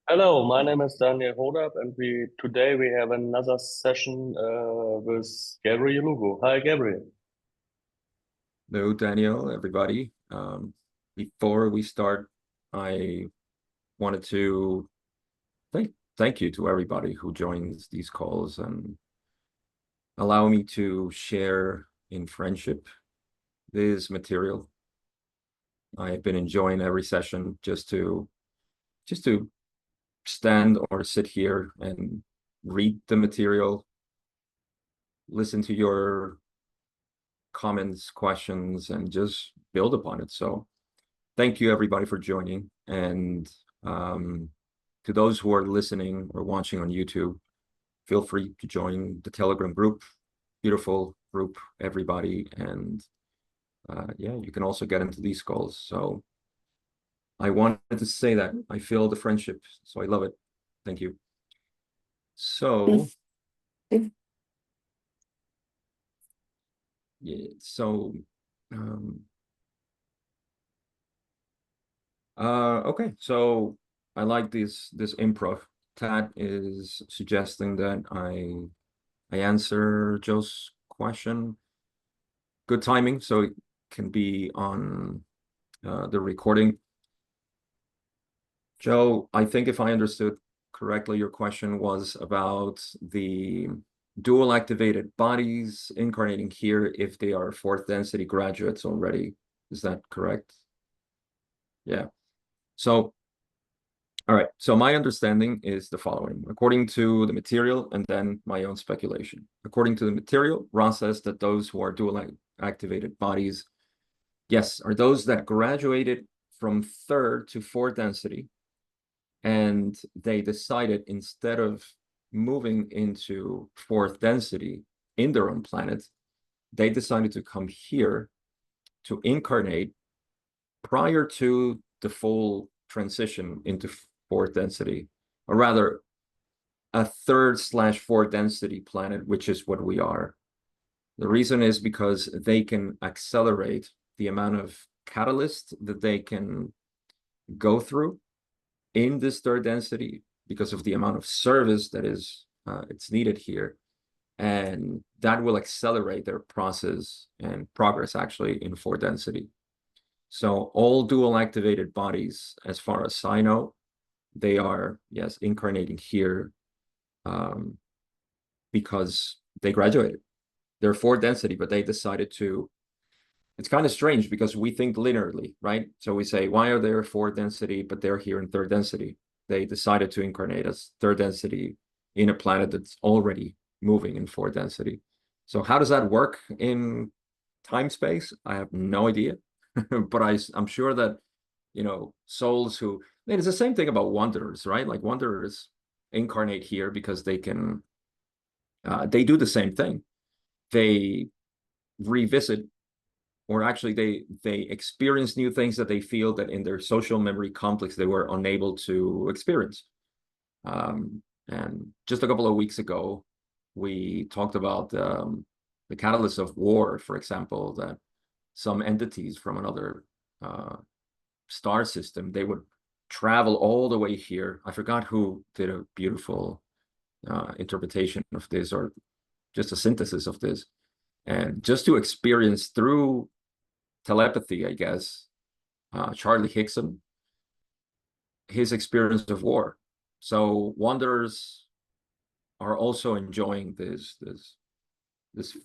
Hello, my name is Daniel Hodap, and today we have another session with Gabriel Lugo. Hi, Gabriel. Hello, Daniel, everybody. Before we start, I wanted to thank you to everybody who joins these calls and allow me to share in friendship this material. I've been enjoying every session just to stand or sit here and read the material, listen to your comments, questions, and just build upon it. So thank you everybody for joining. And to those who are listening or watching on YouTube, feel free to join the Telegram group. Beautiful group, everybody. And yeah, you can also get into these calls. So I wanted to say that I feel the friendship, so I love it. Thank you. So yeah, so um, okay, so I like this improv. Tad is suggesting that I answer Joe's question. Good timing, so it can be on the recording. Joe, I think if I understood correctly, your question was about the dual activated bodies incarnating here if they are fourth density graduates already. Is that correct? Yeah. So all right, so my understanding is the following. According to the material and then my own speculation. According to the material, Ross says that those who are dual activated bodies, yes, are those that graduated from third to fourth density, and they decided instead of moving into fourth density in their own planet, they decided to come here to incarnate prior to the full transition into fourth density, or rather a third/fourth density planet, which is what we are. The reason is because they can accelerate the amount of catalyst that they can go through in this third density because of the amount of service that is it's needed here, and that will accelerate their process and progress actually in fourth density. So all dual activated bodies, as far as I know, they are, yes, incarnating here because they graduated. They're fourth density, but they decided to. It's kind of strange because we think linearly, right? So we say, why are they fourth density, but they're here in third density? They decided to incarnate as third density in a planet that's already moving in fourth density. So how does that work in time space? I have no idea. But I'm sure that, souls who, I mean, it's the same thing about wanderers, right? Like wanderers incarnate here because they do the same thing. They revisit, or actually they experience new things that they feel that in their social memory complex they were unable to experience. And just a couple of weeks ago, we talked about the catalyst of war, for example, that some entities from another star system, they would travel all the way here. I forgot who did a beautiful interpretation of this, or just a synthesis of this, and just to experience through telepathy, I guess, Charlie Hickson, his experience of war. So wanderers are also enjoying this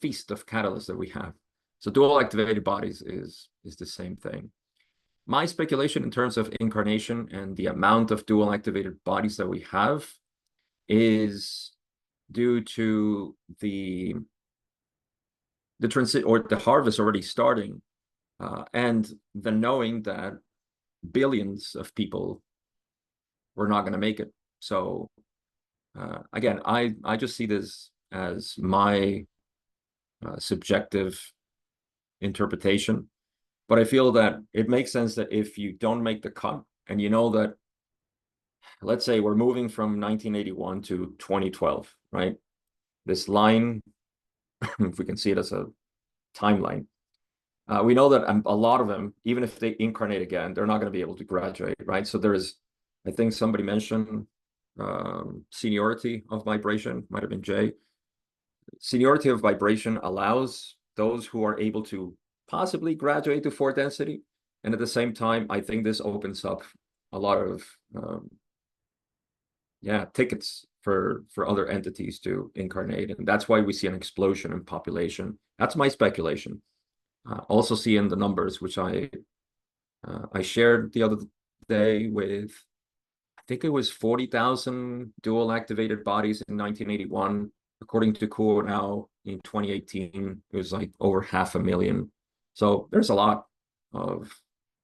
feast of catalysts that we have. So dual activated bodies is the same thing. My speculation in terms of incarnation and the amount of dual activated bodies that we have is due to the transit or the harvest already starting, and the knowing that billions of people were not going to make it. So again, I just see this as my subjective interpretation, but I feel that it makes sense that if you don't make the cut, and you know that, let's say we're moving from 1981 to 2012, right? This line, if we can see it as a timeline, we know that a lot of them, even if they incarnate again, they're not going to be able to graduate, right? So there is I think somebody mentioned seniority of vibration, might have been Jay. Seniority of vibration allows those who are able to possibly graduate to fourth density. And at the same time, I think this opens up a lot of tickets for other entities to incarnate. And that's why we see an explosion in population. That's my speculation. Also seeing the numbers, which I shared the other day with, I think it was 40,000 dual activated bodies in 1981. According to Kuo now in 2018, it was like over 500,000. So there's a lot of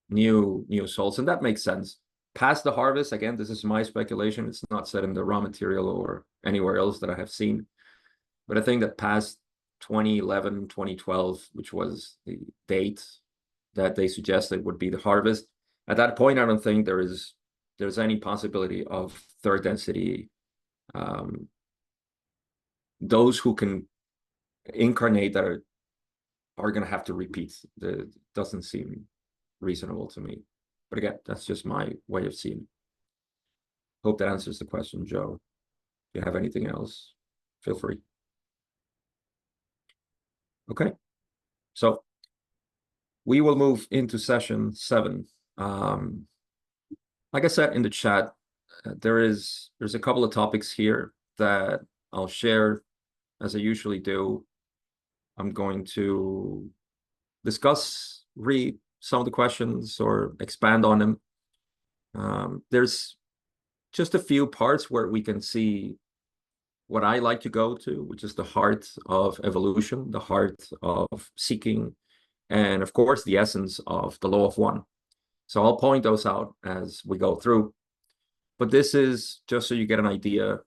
new souls, and that makes sense. Past the harvest, again, this is my speculation. It's not said in the raw material or anywhere else that I have seen. But I think that past 2011, 2012, which was the date that they suggested would be the harvest, at that point, I don't think there's any possibility of third density. Those who can incarnate that are going to have to repeat. That doesn't seem reasonable to me. But again, that's just my way of seeing. Hope that answers the question, Joe. If you have anything else, feel free. Okay, so we will move into session 7. Like I said in the chat, there's a couple of topics here that I'll share as I usually do. I'm going to discuss, read some of the questions or expand on them. There's just a few parts where we can see what I like to go to, which is the heart of evolution, the heart of seeking, and of course, the essence of the law of one. So I'll point those out as we go through. But this is just so you get an idea.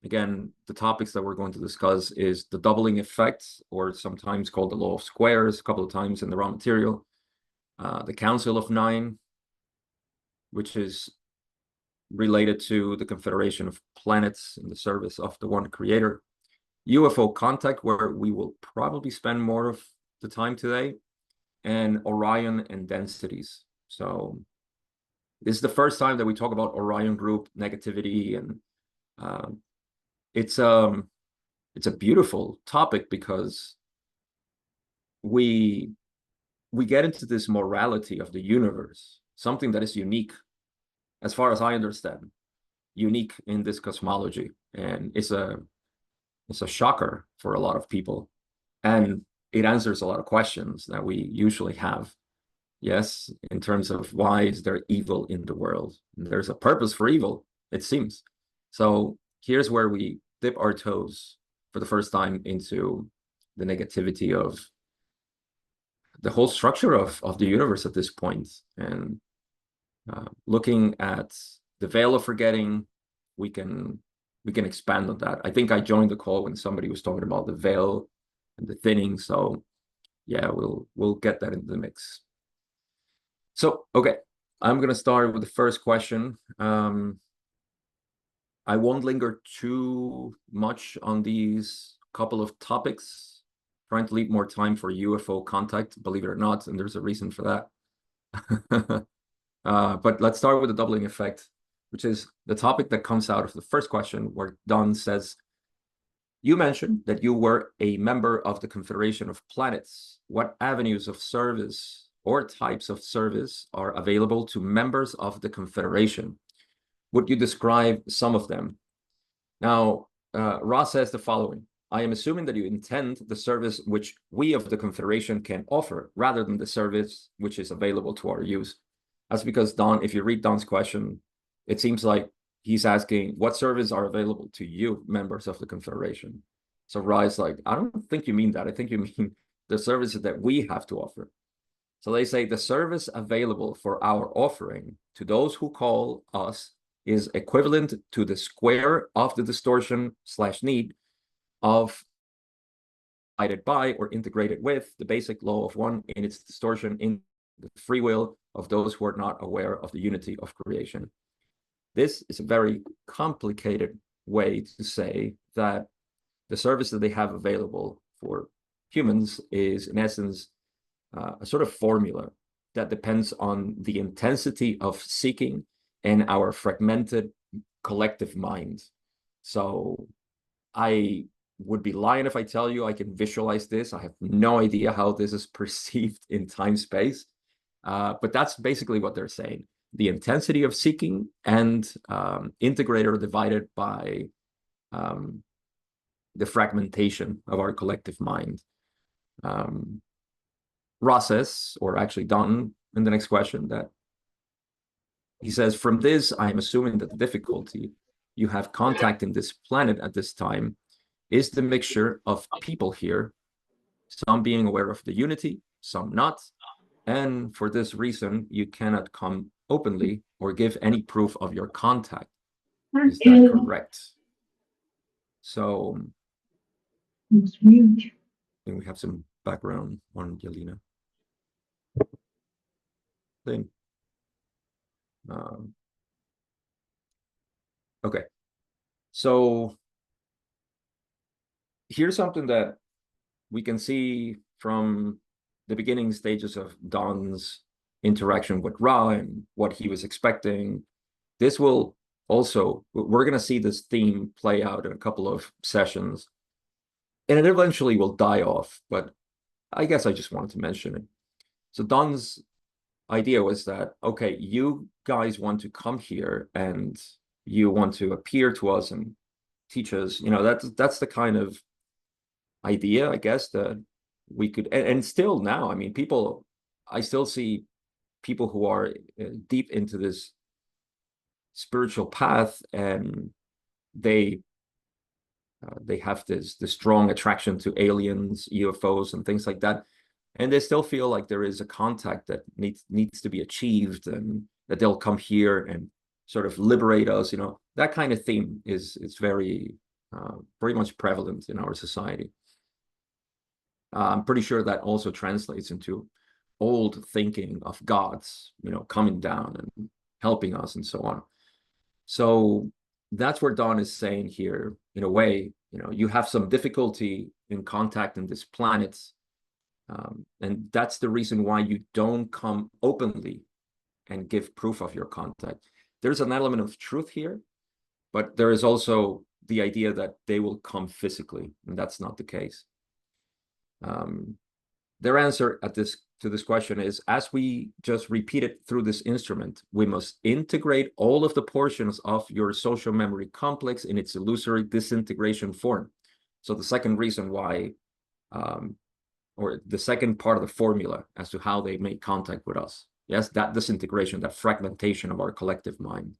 Again, the topics that we're going to discuss is the doubling effect, or sometimes called the law of squares, a couple of times in the raw material. The Council of Nine, which is related to the confederation of planets in the service of the one creator. UFO contact, where we will probably spend more of the time today, and Orion and densities. So this is the first time that we talk about Orion group negativity, and it's a beautiful topic because we get into this morality of the universe, something that is unique, as far as I understand, unique in this cosmology, and it's a shocker for a lot of people, and it answers a lot of questions that we usually have. Yes, in terms of why is there evil in the world? There's a purpose for evil, it seems. So here's where we dip our toes for the first time into the negativity of the whole structure of the universe at this point. And looking at the veil of forgetting, we can expand on that. I think I joined the call when somebody was talking about the veil and the thinning. So yeah, we'll get that into the mix. So, okay, I'm going to start with the first question. I won't linger too much on these couple of topics, trying to leave more time for UFO contact, believe it or not, and there's a reason for that. But let's start with the doubling effect, which is the topic that comes out of the first question, where Don says, you mentioned that you were a member of the Confederation of Planets. What avenues of service or types of service are available to members of the Confederation? Would you describe some of them? Now, Ross says the following: I am assuming that you intend the service which we of the Confederation can offer, rather than the service which is available to our use. That's because Don, if you read Don's question, it seems like he's asking what services are available to you, members of the Confederation. So Ross is like, I don't think you mean that. I think you mean the services that we have to offer. So they say the service available for our offering to those who call us is equivalent to the square of the distortion / need of divided by or integrated with the basic law of one in its distortion in the free will of those who are not aware of the unity of creation. This is a very complicated way to say that the service that they have available for humans is, in essence, a sort of formula that depends on the intensity of seeking in our fragmented collective mind. So I would be lying if I tell you I can visualize this. I have no idea how this is perceived in time space, but that's basically what they're saying. The intensity of seeking and integrator divided by the fragmentation of our collective mind. Rosses, or actually Don, in the next question, that he says, from this, I'm assuming that the difficulty you have contacting this planet at this time is the mixture of people here, some being aware of the unity, some not. And for this reason, you cannot come openly or give any proof of your contact. Is that correct? So and we have some background on Yelena thing. Okay, so here's something that we can see from the beginning stages of Don's interaction with Ra and what he was expecting. This will also, we're going to see this theme play out in a couple of sessions, and it eventually will die off, but I guess I just wanted to mention it. So Don's idea was that, okay, you guys want to come here and you want to appear to us and teach us, you know, that's the kind of idea, I guess, that we could, and still now, I mean, people, I still see people who are deep into this spiritual path, and they have this strong attraction to aliens, UFOs, and things like that, and they still feel like there is a contact that needs to be achieved, and that they'll come here and sort of liberate us. You know, that kind of theme is very much prevalent in our society. I'm pretty sure that also translates into old thinking of gods, you know, coming down and helping us and so on. So that's where Don is saying here, in a way, you know, you have some difficulty in contacting this planet, and that's the reason why you don't come openly and give proof of your contact. There's an element of truth here, but there is also the idea that they will come physically, and that's not the case. Their answer to this question is, as we just repeated through this instrument, we must integrate all of the portions of your social memory complex in its illusory disintegration form. So the second reason why, or the second part of the formula as to how they make contact with us. Yes, that disintegration, that fragmentation of our collective mind.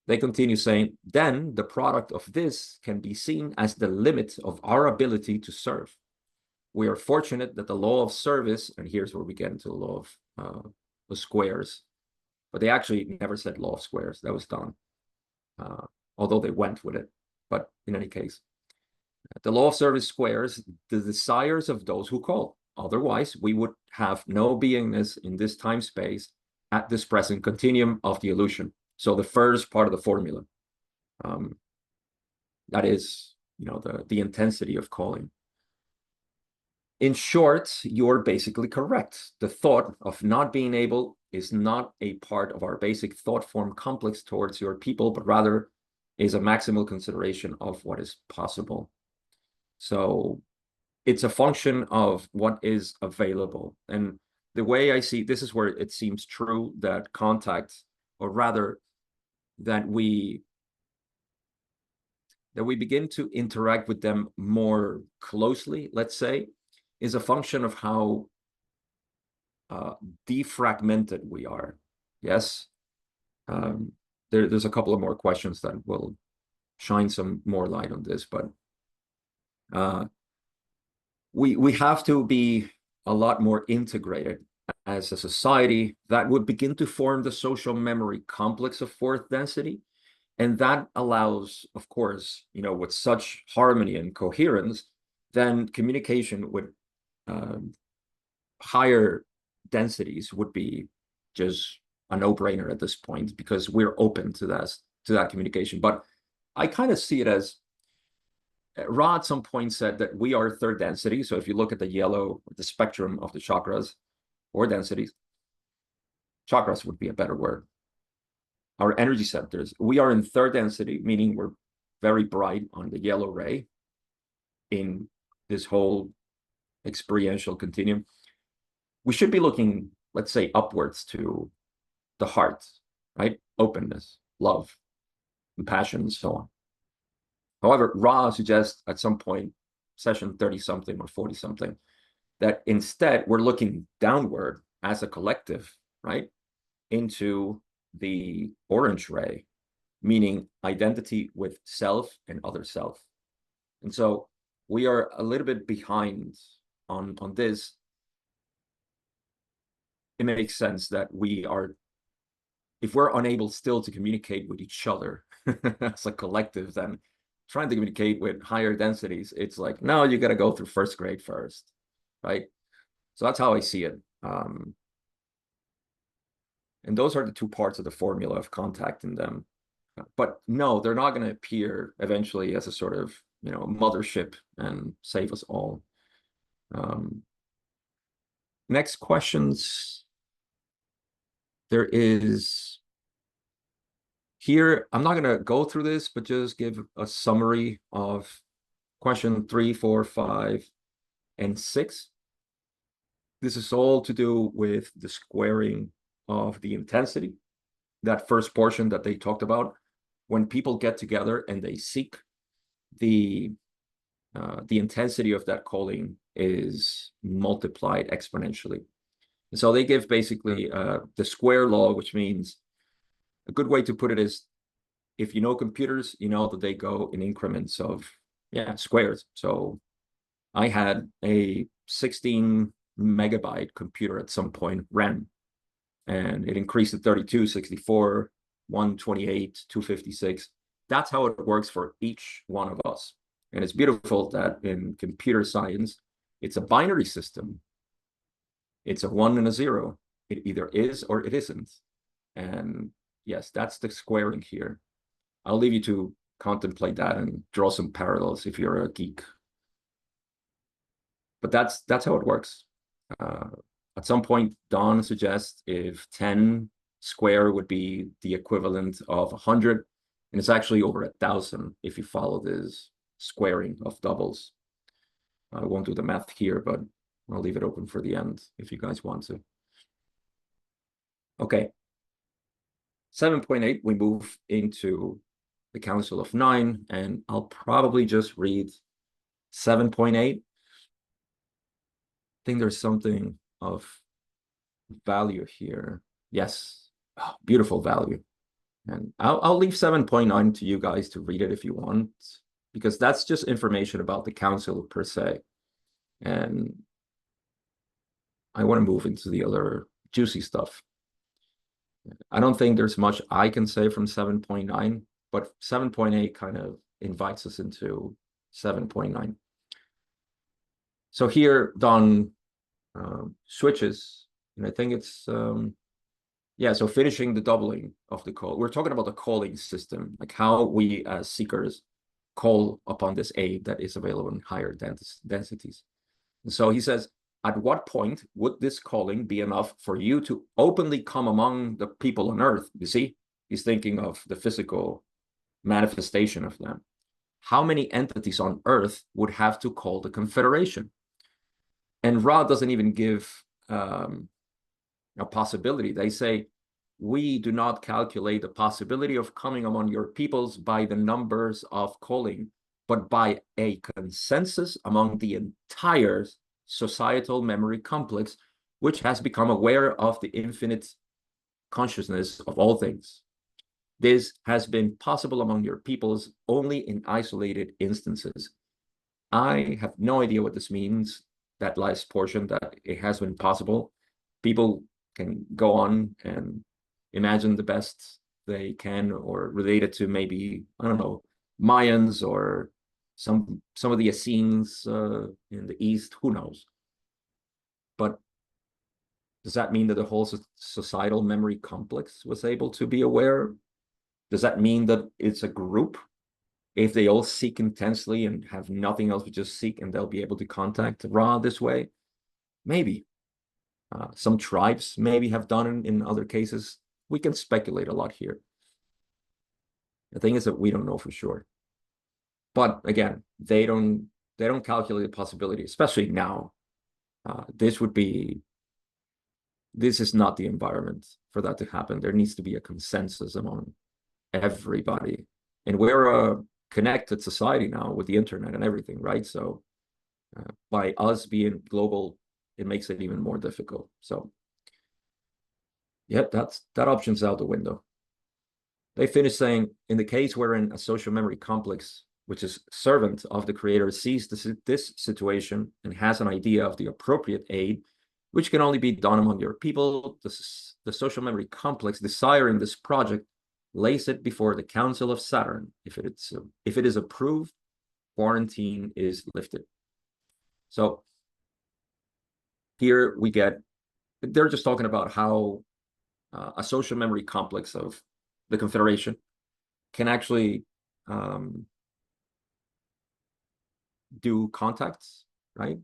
They continue saying, then the product of this can be seen as the limit of our ability to serve. We are fortunate that the law of service, and here's where we get into the law of the squares, but they actually never said law of squares. That was done, although they went with it. But in any case, the law of service squares the desires of those who call. Otherwise, we would have no beingness in this time space at this present continuum of the illusion. So the first part of the formula, that is, you know, the intensity of calling. In short, you're basically correct. The thought of not being able is not a part of our basic thought form complex towards your people, but rather is a maximal consideration of what is possible. So it's a function of what is available. And the way I see, this is where it seems true that contact, or rather that we begin to interact with them more closely, let's say, is a function of how defragmented we are. Yes. There's a couple of more questions that will shine some more light on this, but we have to be a lot more integrated as a society that would begin to form the social memory complex of fourth density. And that allows, of course, you know, with such harmony and coherence, then communication with higher densities would be just a no-brainer at this point, because we're open to that communication. But I kind of see it as, Ra at some point said that we are third density. So if you look at the yellow, the spectrum of the chakras or densities, chakras would be a better word. our energy centers. We are in third density, meaning we're very bright on the yellow ray in this whole experiential continuum. We should be looking, let's say, upwards to the heart, right? Openness, love, compassion, and so on. However, Ra suggests at some point, session 30-something or 40-something, that instead we're looking downward as a collective, right, into the orange ray, meaning identity with self and other self. And so we are a little bit behind on this. It makes sense that we are, if we're unable still to communicate with each other as a collective, then trying to communicate with higher densities, it's like, no, you got to go through first grade first, right? So that's how I see it. And those are the two parts of the formula of contacting them. But no, they're not going to appear eventually as a sort of, mothership and save us all. Next questions. There is here, I'm not going to go through this, but just give a summary of question 3, 4, 5, and 6. This is all to do with the squaring of the intensity. That first portion that they talked about, when people get together and they seek, the intensity of that calling is multiplied exponentially. And so they give basically the square law, which means a good way to put it is, if you know computers, you know that they go in increments of squares. So I had a 16 megabyte computer at some point, RAM, and it increased to 32, 64, 128, 256. That's how it works for each one of us. And it's beautiful that in computer science, it's a binary system. It's a 1 and a 0. It either is or it isn't. And yes, that's the squaring here. I'll leave you to contemplate that and draw some parallels if you're a geek. But that's how it works. At some point, Don suggests if 10 square would be the equivalent of 100, and it's actually over 1,000 if you follow this squaring of doubles. I won't do the math here, but I'll leave it open for the end if you guys want to. Okay. 7.8, we move into the Council of 9, and I'll probably just read 7.8. I think there's something of value here. Yes, beautiful value. And I'll leave 7.9 to you guys to read it if you want, because that's just information about the council per se. And I want to move into the other juicy stuff. I don't think there's much I can say from 7.9, but 7.8 kind of invites us into 7.9. So here, Don switches, and I think it's, so finishing the doubling of the call. We're talking about the calling system, like how we as seekers call upon this aid that is available in higher densities. And so he says, at what point would this calling be enough for you to openly come among the people on Earth? You see, he's thinking of the physical manifestation of them. How many entities on Earth would have to call the Confederation? And Ra doesn't even give a possibility. They say, we do not calculate the possibility of coming among your peoples by the numbers of calling, but by a consensus among the entire societal memory complex, which has become aware of the infinite consciousness of all things. This has been possible among your peoples only in isolated instances. I have no idea what this means, that last portion, that it has been possible. People can go on and imagine the best they can, or relate it to maybe, I don't know, Mayans or some of the Essenes in the East, who knows? But does that mean that the whole societal memory complex was able to be aware? Does that mean that it's a group? If they all seek intensely and have nothing else but just seek, and they'll be able to contact Ra this way? Maybe. Some tribes maybe have done it in other cases. We can speculate a lot here. The thing is that we don't know for sure. But again, they don't calculate the possibility, especially now. This is not the environment for that to happen. There needs to be a consensus among everybody. And we're a connected society now with the internet and everything, right? So by us being global, it makes it even more difficult. So yeah, that option's out the window. They finish saying, in the case wherein a social memory complex, which is servant of the creator, sees this situation and has an idea of the appropriate aid, which can only be done among your people, the social memory complex desiring this project lays it before the Council of Saturn. If it is approved, quarantine is lifted. So here they're just talking about how a social memory complex of the Confederation can actually do contacts, right?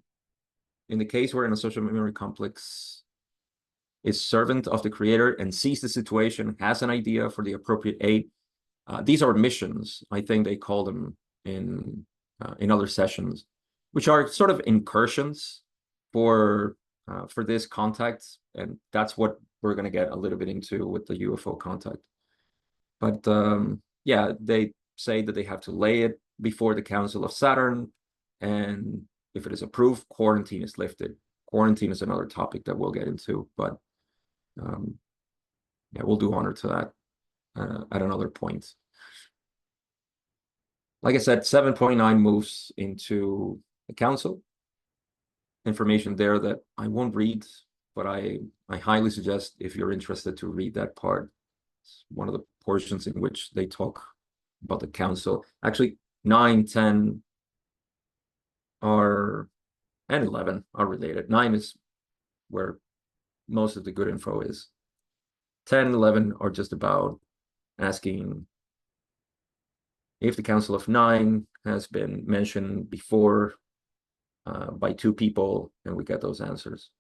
In the case where a social memory complex is servant of the creator and sees the situation, has an idea for the appropriate aid. These are missions, I think they call them in other sessions, which are sort of incursions for this contact, and that's what we're going to get a little bit into with the UFO contact. But yeah, they say that they have to lay it before the Council of Saturn, and if it is approved, quarantine is lifted. Quarantine is another topic that we'll get into, but yeah, we'll do honor to that at another point. Like I said, 7.9 moves into the council. Information there that I won't read, but I highly suggest, if you're interested, to read that part. It's one of the portions in which they talk about the council. Actually, 9, 10 and 11 are related. 9 is where most of the good info is. 10 and 11 are just about asking if the Council of 9 has been mentioned before by 2 people, and we get those answers.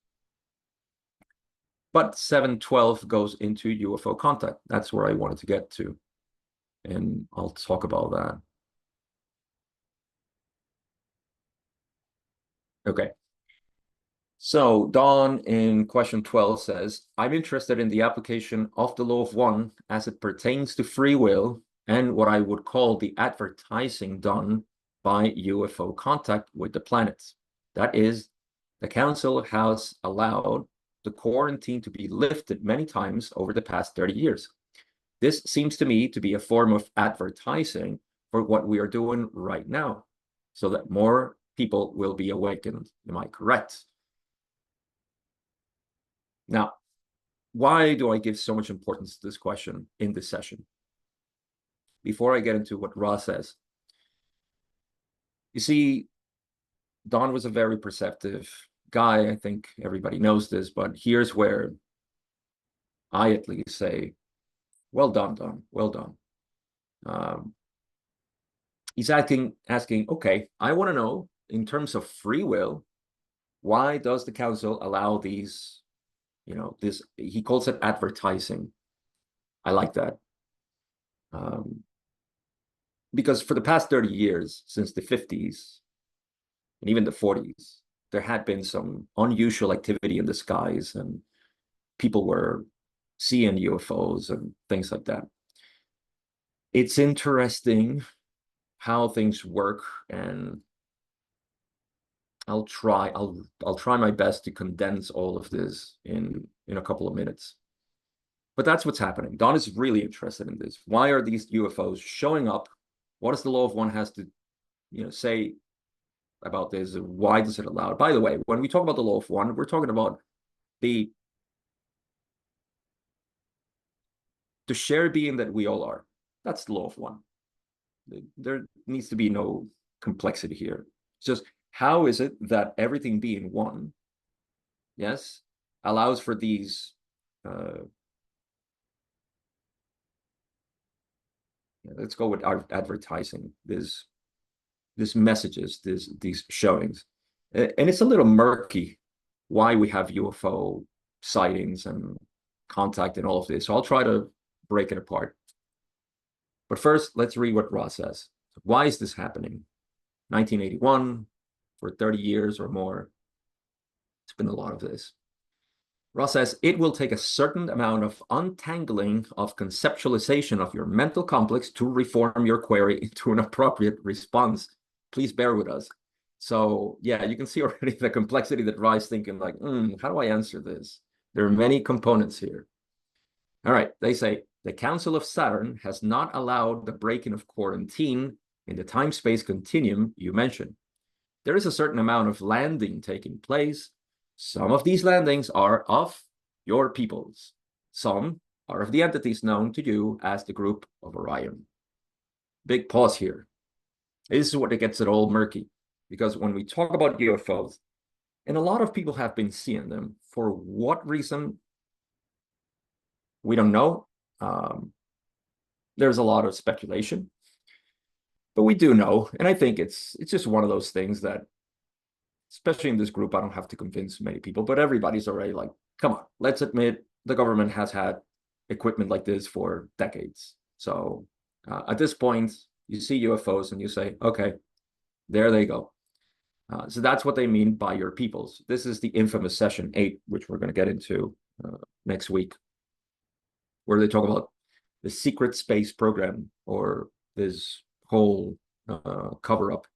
But 7.12 goes into UFO contact. That's where I wanted to get to, and I'll talk about that. Okay. So Don in question 12 says, I'm interested in the application of the law of one as it pertains to free will and what I would call the advertising done by UFO contact with the planets. That is, the Council has allowed the quarantine to be lifted many times over the past 30 years. This seems to me to be a form of advertising for what we are doing right now, so that more people will be awakened. Am I correct? Now, why do I give so much importance to this question in this session? Before I get into what Ra says, you see, Don was a very perceptive guy. I think everybody knows this, but here's where I at least say, well done, Don, well done. He's asking, okay, I want to know, in terms of free will, why does the council allow these, this, he calls it advertising. I like that. Because for the past 30 years, since the 50s, and even the 40s, there had been some unusual activity in the skies, and people were seeing UFOs and things like that. It's interesting how things work, and I'll try my best to condense all of this in a couple of minutes. But that's what's happening. Don is really interested in this. Why are these UFOs showing up? What does the law of one has to, say about this? Why does it allow it? By the way, when we talk about the law of one, we're talking about the shared being that we all are. That's the law of one. There needs to be no complexity here. It's just, how is it that everything being one, yes, allows for these let's go with our advertising, this messages, these showings. And it's a little murky why we have UFO sightings and contact and all of this. So I'll try to break it apart. But first, let's read what Ross says. Why is this happening? 1981, for 30 years or more, it's been a lot of this. Ross says, it will take a certain amount of untangling of conceptualization of your mental complex to reform your query into an appropriate response. Please bear with us. So yeah, you can see already the complexity that Ross thinking like, how do I answer this? There are many components here. All right, they say, the Council of Saturn has not allowed the breaking of quarantine in the time-space continuum you mentioned. There is a certain amount of landing taking place. Some of these landings are of your peoples. Some are of the entities known to you as the group of Orion. Big pause here. This is what it gets it all murky. Because when we talk about UFOs, and a lot of people have been seeing them, for what reason, we don't know. There's a lot of speculation. But we do know, and I think it's just one of those things that, especially in this group, I don't have to convince many people, but everybody's already like, come on, let's admit the government has had equipment like this for decades. So at this point, you see UFOs and you say, okay, there they go. So that's what they mean by your peoples. This is the infamous session 8, which we're going to get into next week, where they talk about the secret space program or this whole cover-up.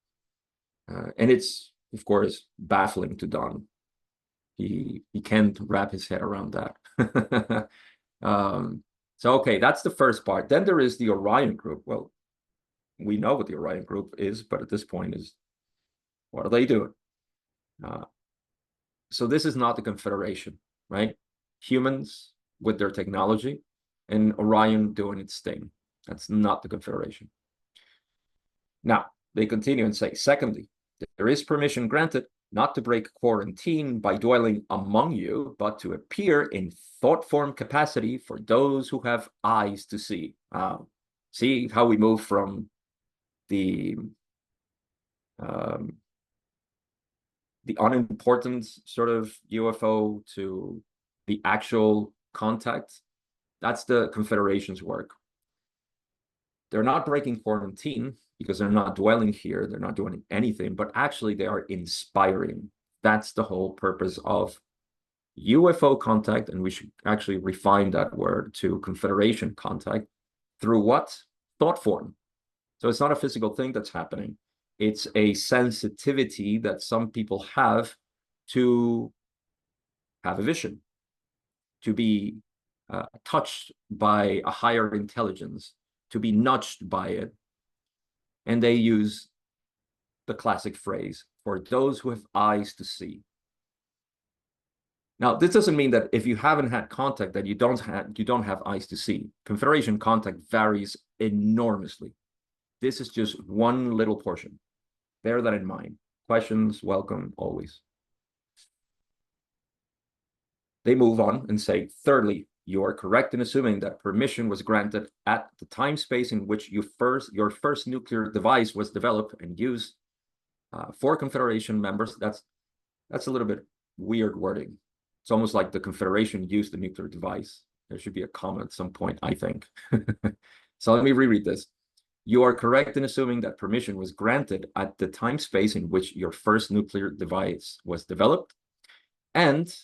And it's, of course, baffling to Don. He can't wrap his head around that. So, okay, that's the first part. Then there is the Orion group. Well, we know what the Orion group is, but at this point is, what are they doing? So this is not the Confederation, right? Humans with their technology and Orion doing its thing. That's not the Confederation. Now, they continue and say, secondly, there is permission granted not to break quarantine by dwelling among you, but to appear in thought form capacity for those who have eyes to see. See how we move from the unimportant sort of UFO to the actual contact. That's the Confederation's work. They're not breaking quarantine because they're not dwelling here. They're not doing anything, but actually they are inspiring. That's the whole purpose of UFO contact, and we should actually refine that word to Confederation contact through what? Thought form. So it's not a physical thing that's happening. It's a sensitivity that some people have to have a vision, to be touched by a higher intelligence, to be nudged by it. And they use the classic phrase, for those who have eyes to see. Now, this doesn't mean that if you haven't had contact that you don't have eyes to see. Confederation contact varies enormously. This is just one little portion. Bear that in mind. Questions, welcome, always. They move on and say, thirdly, you are correct in assuming that permission was granted at the time space in which your first nuclear device was developed and used for Confederation members. That's a little bit weird wording. It's almost like the Confederation used the nuclear device. There should be a comma at some point, I think. So let me reread this. You are correct in assuming that permission was granted at the time space in which your first nuclear device was developed, and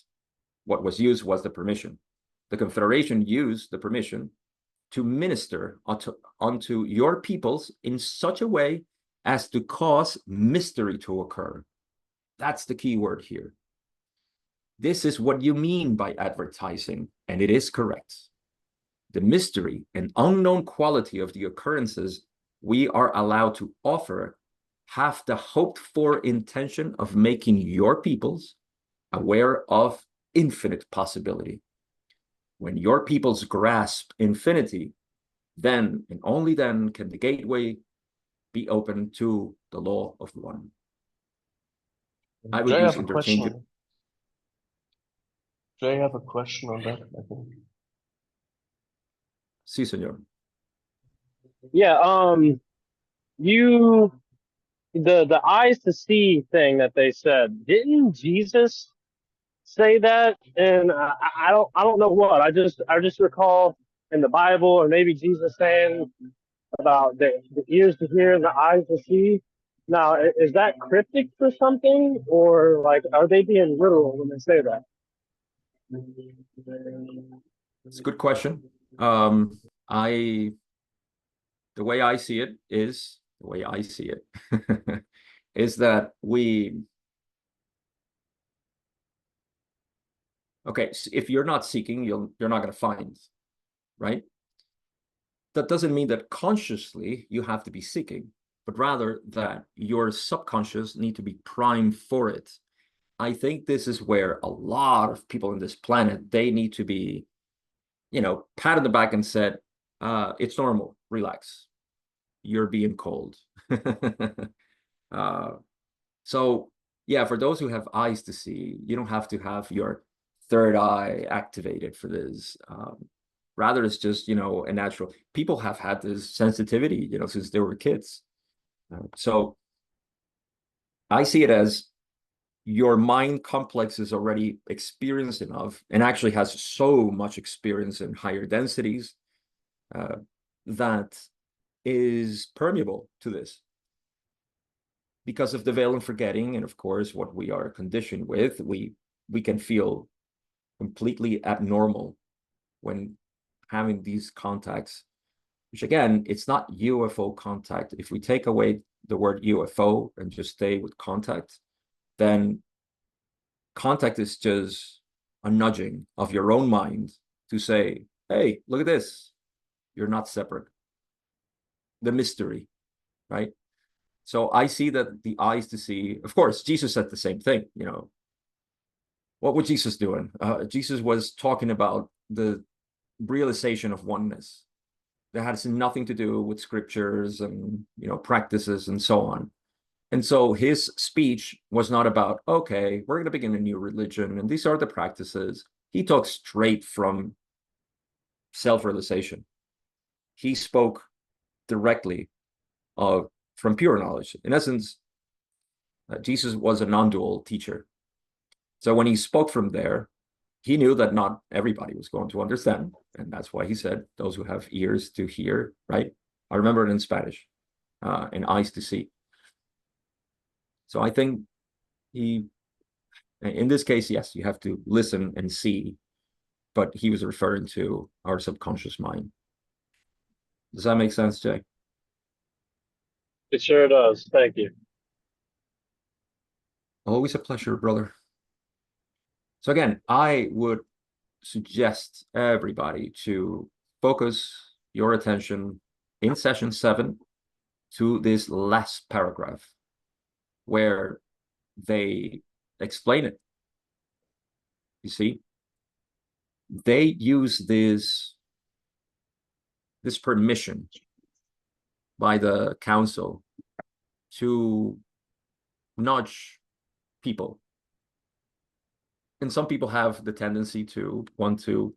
what was used was the permission. The Confederation used the permission to minister unto your peoples in such a way as to cause mystery to occur. That's the key word here. This is what you mean by advertising, and it is correct. The mystery and unknown quality of the occurrences we are allowed to offer have the hoped-for intention of making your peoples aware of infinite possibility. When your peoples grasp infinity, then and only then can the gateway be open to the law of one. I would use interchangeable. Jay, I have a question on that, I think. Sí, señor. Yeah, the eyes to see thing that they said, didn't Jesus say that? And I don't know what. I just recall in the Bible, or maybe Jesus saying about the ears to hear and the eyes to see. Now, is that cryptic for something, or like are they being literal when they say that? It's a good question. I the way I see it is the way I see it is that okay, so if you're not seeking, you're not going to find, right? That doesn't mean that consciously you have to be seeking, but rather that your subconscious need to be primed for it. I think this is where a lot of people on this planet, they need to be, pat on the back and said, it's normal, relax, you're being cold. uh, so yeah, for those who have eyes to see, you don't have to have your third eye activated for this. Rather, it's just, a natural. People have had this sensitivity, since they were kids. So I see it as your mind complex is already experienced enough and actually has so much experience in higher densities that is permeable to this. Because of the veil and forgetting, and of course, what we are conditioned with, we can feel completely abnormal when having these contacts, which again, it's not UFO contact. If we take away the word UFO and just stay with contact, then contact is just a nudging of your own mind to say, hey, look at this. You're not separate. The mystery, right? So I see that the eyes to see, of course, Jesus said the same thing, What was Jesus doing? Jesus was talking about the realization of oneness. That has nothing to do with scriptures and, practices and so on. And so his speech was not about, okay, we're going to begin a new religion and these are the practices. He talked straight from self-realization. He spoke directly from pure knowledge. In essence, Jesus was a non-dual teacher. So when he spoke from there, he knew that not everybody was going to understand. And that's why he said, those who have ears to hear, right? I remember it in Spanish, and eyes to see. So I think in this case, yes, you have to listen and see, but he was referring to our subconscious mind. Does that make sense, Jay? It sure does. Thank you. Always a pleasure, brother. So again, I would suggest everybody to focus your attention in session 7 to this last paragraph where they explain it. You see, they use this permission by the council to nudge people. And some people have the tendency to want to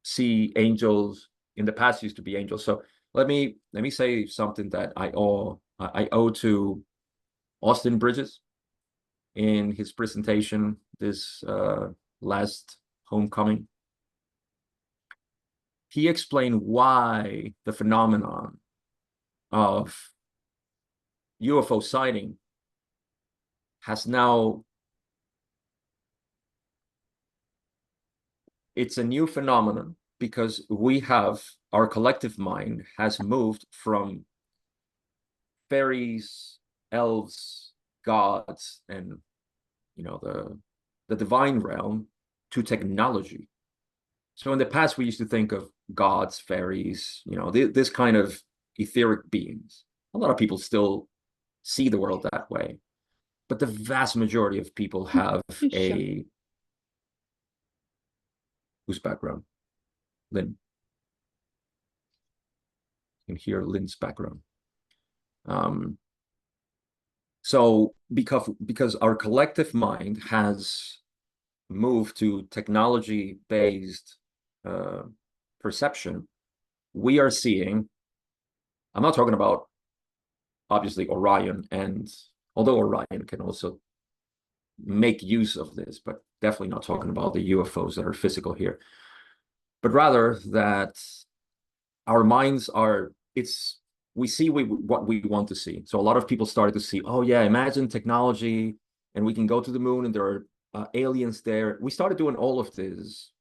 see angels. In the past used to be angels. So let me say something that I owe to Austin Bridges in his presentation this last homecoming. He explained why the phenomenon of UFO sighting has now, it's a new phenomenon because our collective mind has moved from fairies, elves, gods, and the divine realm to technology. So in the past, we used to think of gods, fairies, this kind of etheric beings. A lot of people still see the world that way, but the vast majority of people have whose background? Lynn. You can hear Lynn's background. So because our collective mind has moved to technology-based perception, we are seeing, I'm not talking about obviously Orion, and although Orion can also make use of this, but definitely not talking about the UFOs that are physical here, but rather that our minds are we see what we want to see. So a lot of people started to see, oh yeah, imagine technology and we can go to the moon and there are aliens there. We started doing all of this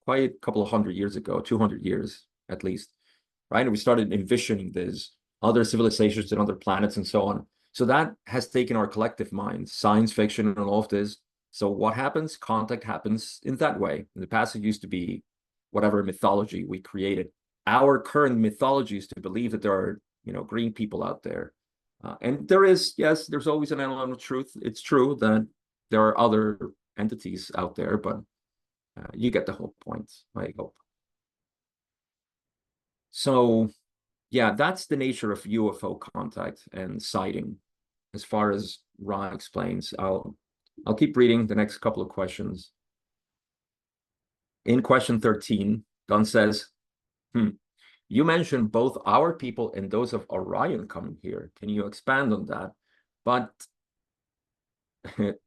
quite a couple of 100 years ago, 200 years at least, right? And we started envisioning this, other civilizations and other planets and so on. So that has taken our collective mind, science fiction and all of this. So what happens? Contact happens in that way. In the past, it used to be whatever mythology we created. Our current mythology is to believe that there are, green people out there. And there is, yes, there's always an element of truth. It's true that there are other entities out there, but you get the whole point, I hope. So, yeah, that's the nature of UFO contact and sighting, as far as Ra explains. I'll keep reading the next couple of questions. In question 13, Don says, you mentioned both our people and those of Orion coming here. Can you expand on that? But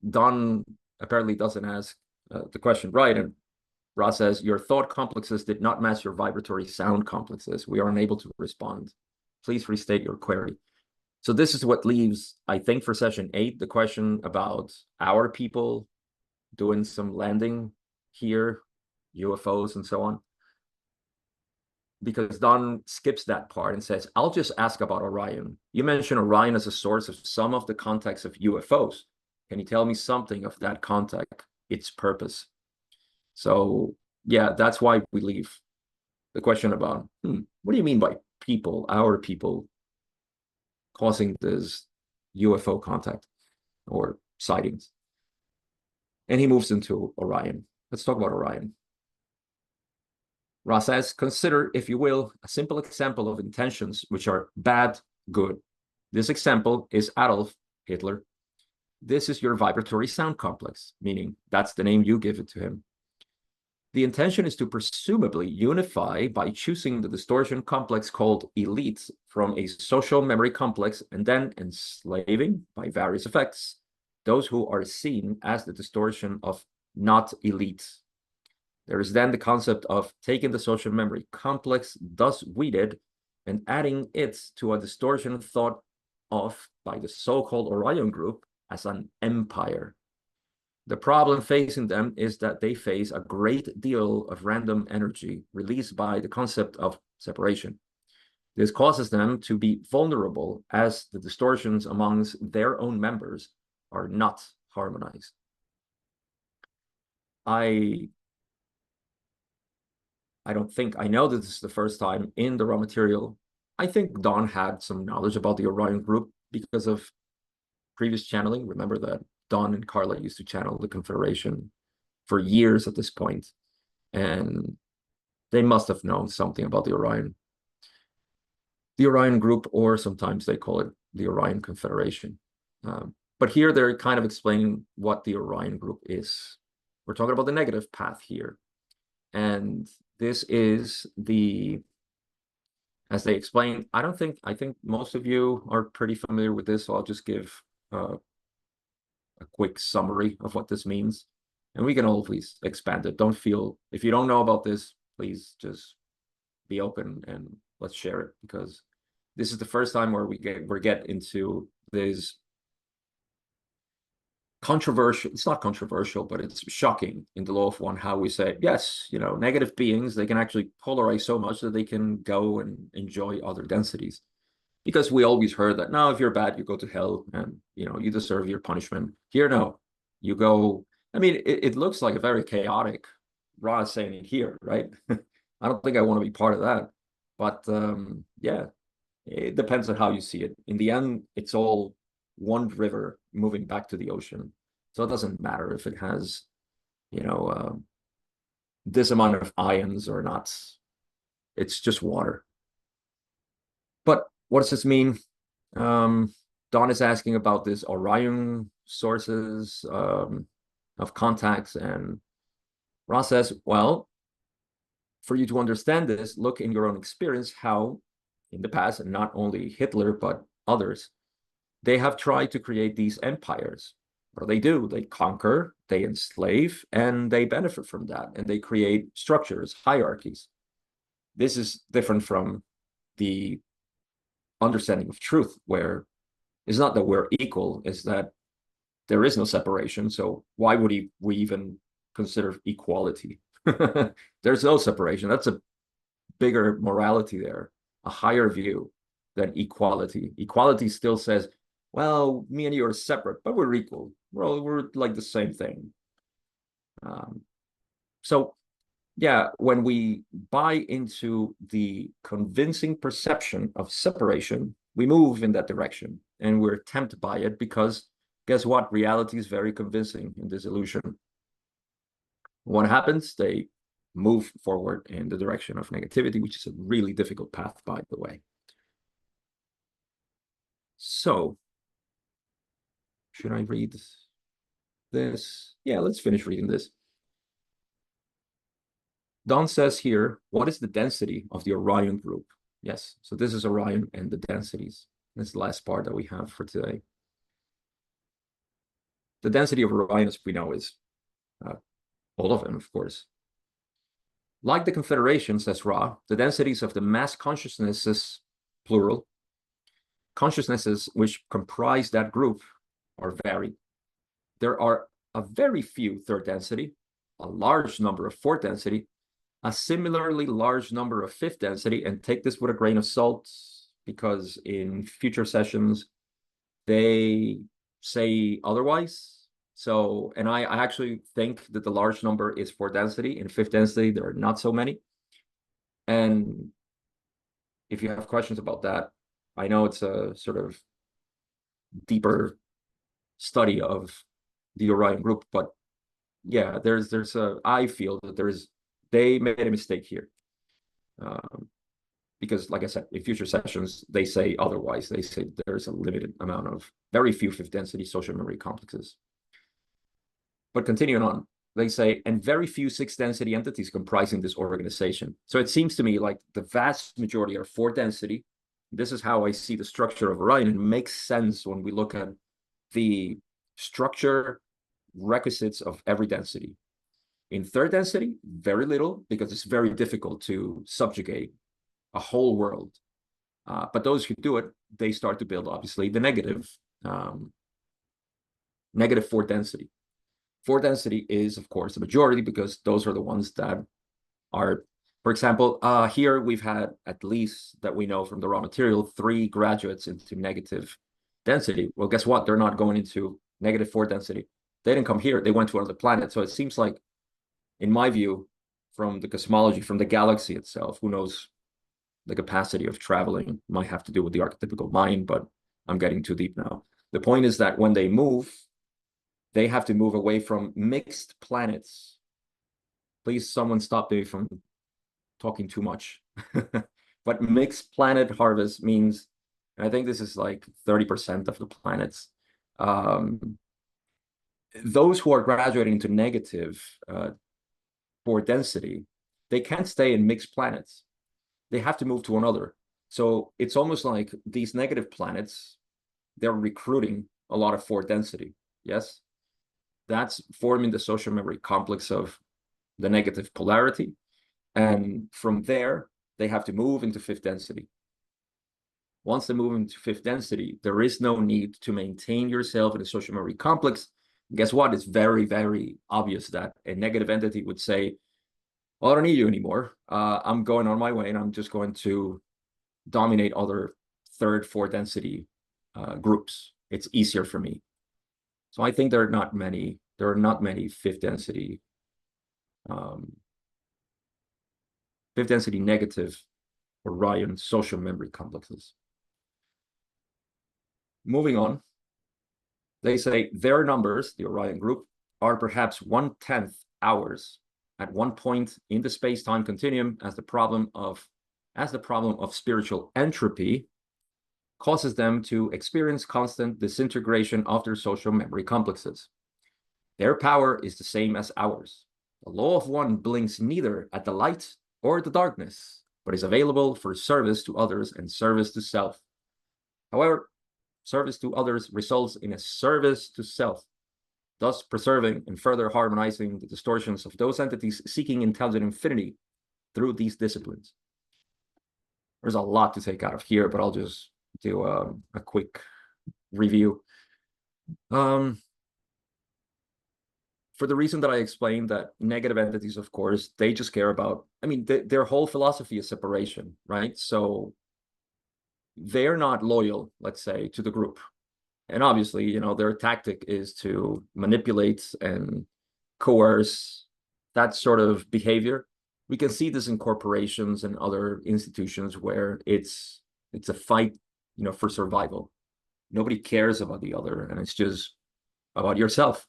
Don apparently doesn't ask the question right. And Ra says, your thought complexes did not match your vibratory sound complexes. We are unable to respond. Please restate your query. So this is what leaves, I think, for session 8, the question about our people doing some landing here, UFOs and so on. Because Don skips that part and says, I'll just ask about Orion. You mentioned Orion as a source of some of the contacts of UFOs. Can you tell me something of that contact, its purpose? So, yeah, that's why we leave the question about, what do you mean by people, our people, causing this UFO contact or sightings? And he moves into Orion. Let's talk about Orion. Ra says, consider, if you will, a simple example of intentions which are bad, good. This example is Adolf Hitler. This is your vibratory sound complex, meaning that's the name you give it to him. The intention is to presumably unify by choosing the distortion complex called elite from a social memory complex and then enslaving by various effects those who are seen as the distortion of not elite. There is then the concept of taking the social memory complex thus weeded and adding it to a distortion thought of by the so-called Orion group as an empire. The problem facing them is that they face a great deal of random energy released by the concept of separation. This causes them to be vulnerable as the distortions amongst their own members are not harmonized. I know that this is the first time in the raw material. I think Don had some knowledge about the Orion group because of previous channeling. Remember that Don and Carla used to channel the Confederation for years at this point, and they must have known something about the Orion group, or sometimes they call it the Orion Confederation. But here they're kind of explaining what the Orion group is. We're talking about the negative path here. And this is as they explain, I think most of you are pretty familiar with this, so I'll just give a quick summary of what this means. And we can always expand it. Don't feel, if you don't know about this, please just be open and let's share it, because this is the first time where we get into this controversial, it's not controversial, but it's shocking in the law of one, how we say, yes, negative beings, they can actually polarize so much that they can go and enjoy other densities. Because we always heard that, no, if you're bad, you go to hell and, you deserve your punishment. Here, no, you go, I mean, it looks like a very chaotic Ra saying it here, right? I don't think I want to be part of that. But yeah, it depends on how you see it. In the end, it's all one river moving back to the ocean. So it doesn't matter if it has, this amount of ions or not. It's just water. But what does this mean? Don is asking about this Orion sources of contacts, and Ra says, well, for you to understand this, look in your own experience how in the past, and not only Hitler, but others, they have tried to create these empires. What do? They conquer, they enslave, and they benefit from that, and they create structures, hierarchies. This is different from the understanding of truth, where it's not that we're equal, it's that there is no separation. So why would we even consider equality? There's no separation. That's a bigger morality there, a higher view than equality. Equality still says, well, me and you are separate, but we're equal. We're like the same thing. So yeah, when we buy into the convincing perception of separation, we move in that direction, and we're tempted by it because guess what? Reality is very convincing in this illusion. What happens? They move forward in the direction of negativity, which is a really difficult path, by the way. So, should I read this? Yeah, let's finish reading this. Don says here, what is the density of the Orion group? Yes, so this is Orion and the densities. That's the last part that we have for today. The density of Orion, as we know, is all of them, of course. Like the Confederation, says Ra, the densities of the mass consciousnesses, plural, consciousnesses which comprise that group are varied. There are a very few third density, a large number of fourth density, a similarly large number of fifth density, and take this with a grain of salt, because in future sessions, they say otherwise. So, and I actually think that the large number is fourth density. In fifth density, there are not so many. And if you have questions about that, I know it's a sort of deeper study of the Orion group, but yeah, I feel that they made a mistake here. Because like I said, in future sessions, they say otherwise. They say there's a limited amount of very few fifth density social memory complexes. But continuing on, they say, and very few sixth density entities comprising this organization. So it seems to me like the vast majority are fourth density. This is how I see the structure of Orion. It makes sense when we look at the structure requisites of every density. In third density, very little, because it's very difficult to subjugate a whole world. But those who do it, they start to build, obviously, the negative fourth density. Fourth density is, of course, the majority, because those are the ones that are, for example, here we've had, at least that we know from the raw material, 3 graduates into negative density. Well, guess what? They're not going into negative fourth density. They didn't come here. They went to another planet. So it seems like, in my view, from the cosmology, from the galaxy itself, who knows, the capacity of traveling might have to do with the archetypical mind, but I'm getting too deep now. The point is that when they move, they have to move away from mixed planets. Please, someone stop me from talking too much. But mixed planet harvest means, and I think this is like 30% of the planets, those who are graduating into negative for density, they can't stay in mixed planets. They have to move to another. So it's almost like these negative planets, they're recruiting a lot of fourth density. Yes, that's forming the social memory complex of the negative polarity. And from there, they have to move into fifth density. Once they move into fifth density, there is no need to maintain yourself in a social memory complex. Guess what? It's very, very obvious that a negative entity would say, well, I don't need you anymore. I'm going on my way, and I'm just going to dominate other third, fourth density groups. It's easier for me. So I think there are not many fifth density negative Orion social memory complexes. Moving on, they say their numbers, the Orion group, are perhaps 1/10 hours at one point in the space-time continuum, as the problem of spiritual entropy causes them to experience constant disintegration of their social memory complexes. Their power is the same as ours. The law of one blinks neither at the light or the darkness, but is available for service to others and service to self. However, service to others results in a service to self, thus preserving and further harmonizing the distortions of those entities seeking intelligent infinity through these disciplines. There's a lot to take out of here, but I'll just do a quick review. For the reason that I explained, that negative entities, of course, they just care about, I mean, their whole philosophy is separation, right? So they're not loyal, let's say, to the group. And obviously, you know, their tactic is to manipulate and coerce that sort of behavior. We can see this in corporations and other institutions where it's a fight, you know, for survival. Nobody cares about the other, and it's just about yourself.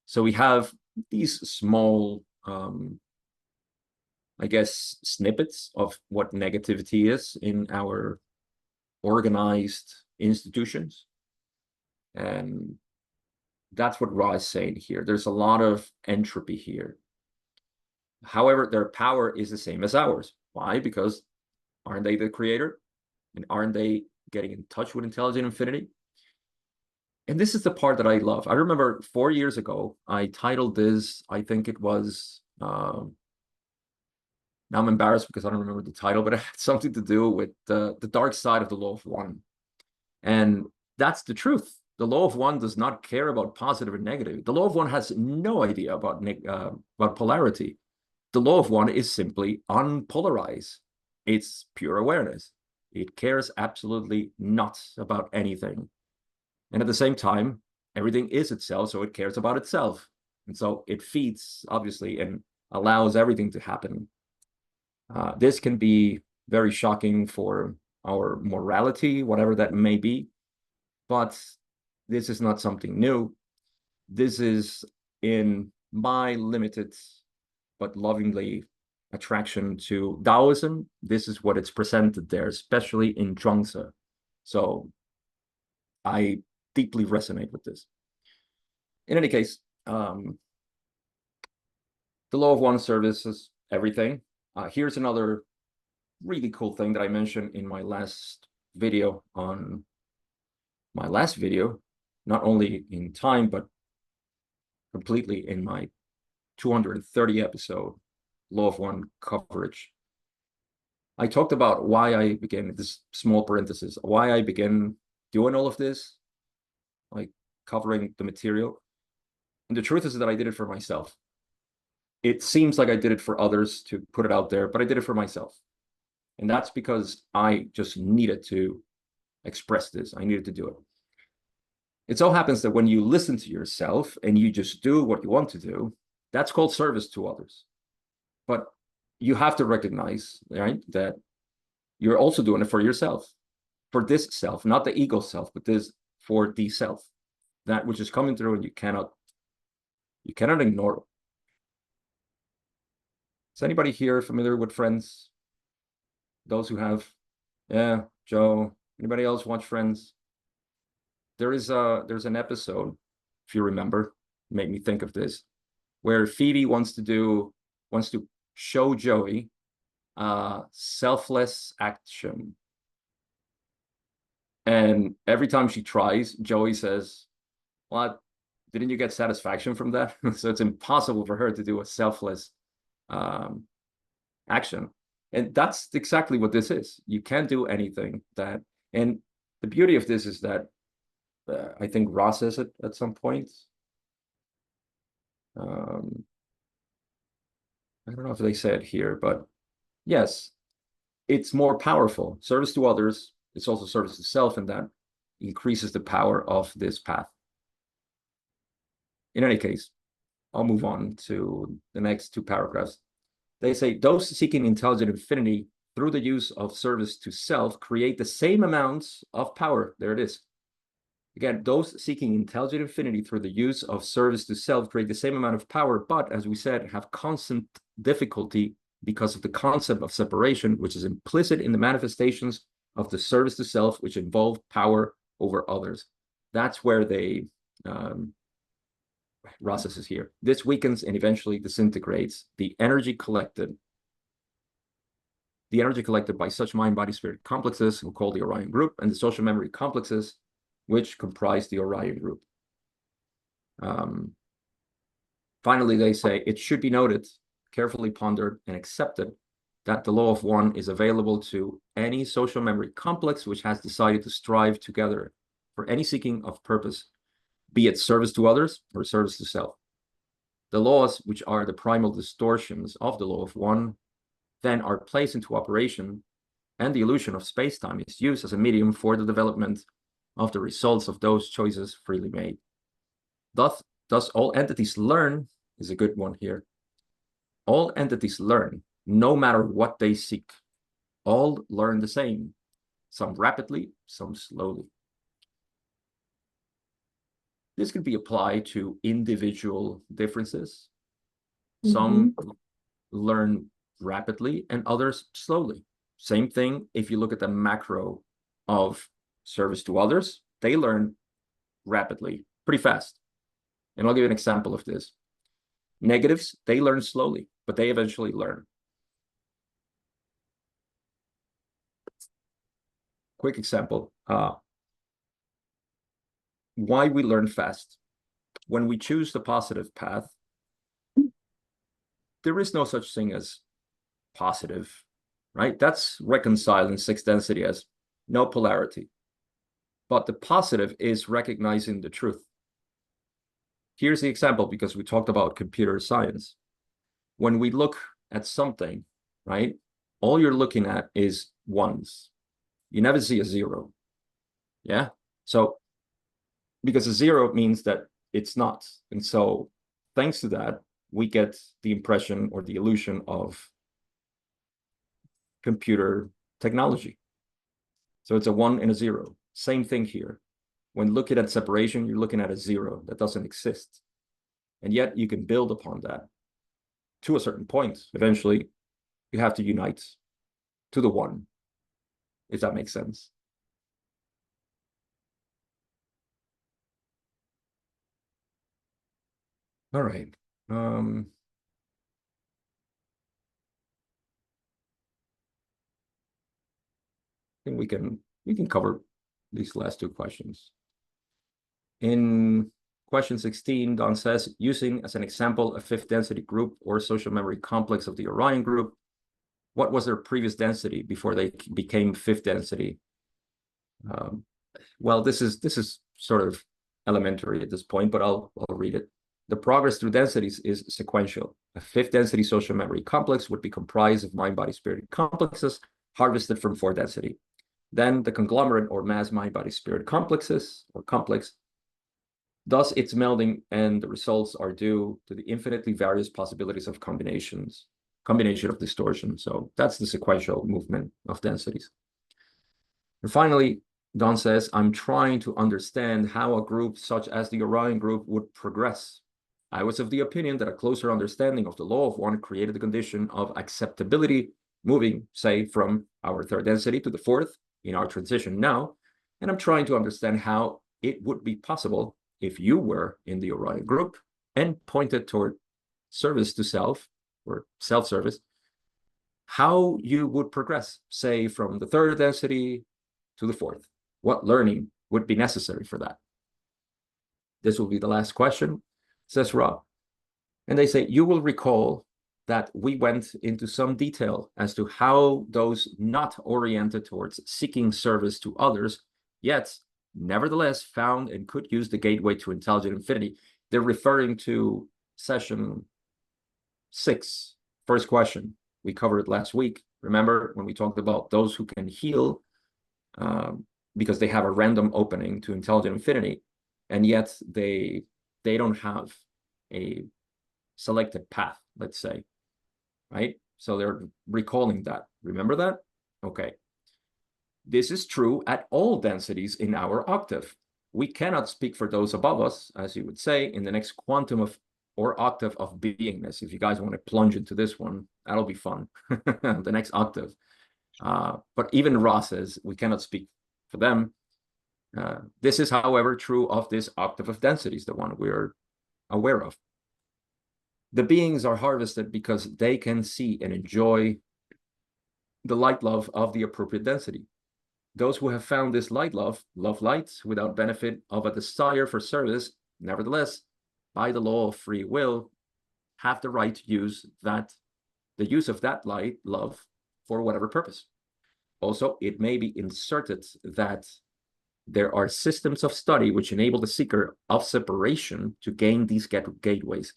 So we have these small, I guess, snippets of what negativity is in our organized institutions. And that's what Ra is saying here. There's a lot of entropy here. However, their power is the same as ours. Why? Because aren't they the creator? And aren't they getting in touch with intelligent infinity? And this is the part that I love. I remember 4 years ago, I titled this, I think it was, now I'm embarrassed because I don't remember the title, but it had something to do with the dark side of the law of one. And that's the truth. The law of one does not care about positive and negative. The law of one has no idea about polarity. The law of one is simply unpolarized. It's pure awareness. It cares absolutely not about anything. And at the same time, everything is itself, so it cares about itself. And so it feeds, obviously, and allows everything to happen. This can be very shocking for our morality, whatever that may be. But this is not something new. This is, in my limited but lovingly attraction to Taoism, this is what it's presented there, especially in Zhuangzi. So I deeply resonate with this. In any case, the law of one service is everything. Here's another really cool thing that I mentioned in my last video not only in time, but completely in my 230 episode law of one coverage. I talked about why I began, this small parenthesis, why I began doing all of this, like covering the material. And the truth is that I did it for myself. It seems like I did it for others to put it out there, but I did it for myself. And that's because I just needed to express this. I needed to do it. It so happens that when you listen to yourself and you just do what you want to do, that's called service to others. But you have to recognize, right, that you're also doing it for yourself, for this self, not the ego self, but this for the self, that which is coming through, and you cannot ignore it. Is anybody here familiar with Friends? Those who have, yeah, Joe. Anybody else watch Friends? There's an episode, if you remember, made me think of this, where Phoebe wants to show Joey selfless action. And every time she tries, Joey says, "What? Didn't you get satisfaction from that?" So it's impossible for her to do a selfless action. And that's exactly what this is. You can't do anything that, and the beauty of this is that I think Ross says it at some point. I don't know if they say it here, but yes, it's more powerful. Service to others, it's also service to self, and that increases the power of this path. In any case, I'll move on to the next two paragraphs. They say, those seeking intelligent infinity through the use of service to self create the same amounts of power. There it is. Again, those seeking intelligent infinity through the use of service to self create the same amount of power, but as we said, have constant difficulty because of the concept of separation, which is implicit in the manifestations of the service to self, which involve power over others. That's where they, Rosas is here. This weakens and eventually disintegrates the energy collected by such mind, body, spirit complexes, we call the Orion group, and the social memory complexes, which comprise the Orion group. Finally, they say, it should be noted, carefully pondered, and accepted that the law of one is available to any social memory complex which has decided to strive together for any seeking of purpose, be it service to others or service to self. The laws, which are the primal distortions of the law of one, then are placed into operation, and the illusion of space-time is used as a medium for the development of the results of those choices freely made. Thus all entities learn is a good one here. All entities learn, no matter what they seek. All learn the same, some rapidly, some slowly. This could be applied to individual differences. Some learn rapidly and others slowly. Same thing if you look at the macro of service to others, they learn rapidly, pretty fast. And I'll give you an example of this. Negatives, they learn slowly, but they eventually learn. Quick example. Why we learn fast. When we choose the positive path, there is no such thing as positive, right? That's reconciled in sixth density as no polarity. But the positive is recognizing the truth. Here's the example, because we talked about computer science. When we look at something, right, all you're looking at is ones. You never see a zero. Yeah? So, because a zero means that it's not. And so, thanks to that, we get the impression or the illusion of computer technology. So it's a 1 and a 0. Same thing here. When looking at separation, you're looking at a 0 that doesn't exist. And yet you can build upon that to a certain point. Eventually, you have to unite to the 1, if that makes sense. All right. I think we can cover these last 2 questions. In question 16, Don says, using as an example a 5th density group or social memory complex of the Orion group, what was their previous density before they became 5th density? Well, this is sort of elementary at this point, but I'll read it. The progress through densities is sequential. A 5th density social memory complex would be comprised of mind-body-spirit complexes harvested from 4th density. Then the conglomerate or mass mind-body-spirit complexes or complex. Thus, its melding and the results are due to the infinitely various possibilities of combination of distortion. So that's the sequential movement of densities. And finally, Don says, I'm trying to understand how a group such as the Orion group would progress. I was of the opinion that a closer understanding of the law of one created the condition of acceptability, moving, say, from our 3rd density to the 4th in our transition now. And I'm trying to understand how it would be possible if you were in the Orion group and pointed toward service to self or self-service, how you would progress, say, from the 3rd density to the 4th. What learning would be necessary for that? This will be the last question, says Rob. And they say, you will recall that we went into some detail as to how those not oriented towards seeking service to others, yet nevertheless found and could use the gateway to intelligent infinity. They're referring to session 6, first question. We covered it last week. Remember when we talked about those who can heal because they have a random opening to intelligent infinity, and yet they don't have a selected path, let's say, right? So they're recalling that. Remember that? Okay. This is true at all densities in our octave. We cannot speak for those above us, as you would say, in the next quantum of or octave of beingness. If you guys want to plunge into this one, that'll be fun. The next octave. But even Ra says we cannot speak for them. This is, however, true of this octave of densities, the one we're aware of. The beings are harvested because they can see and enjoy the light love of the appropriate density. Those who have found this light love light without benefit of a desire for service, nevertheless, by the law of free will, have the right to use that, the use of that light love for whatever purpose. Also, it may be inserted that there are systems of study which enable the seeker of separation to gain these gateways.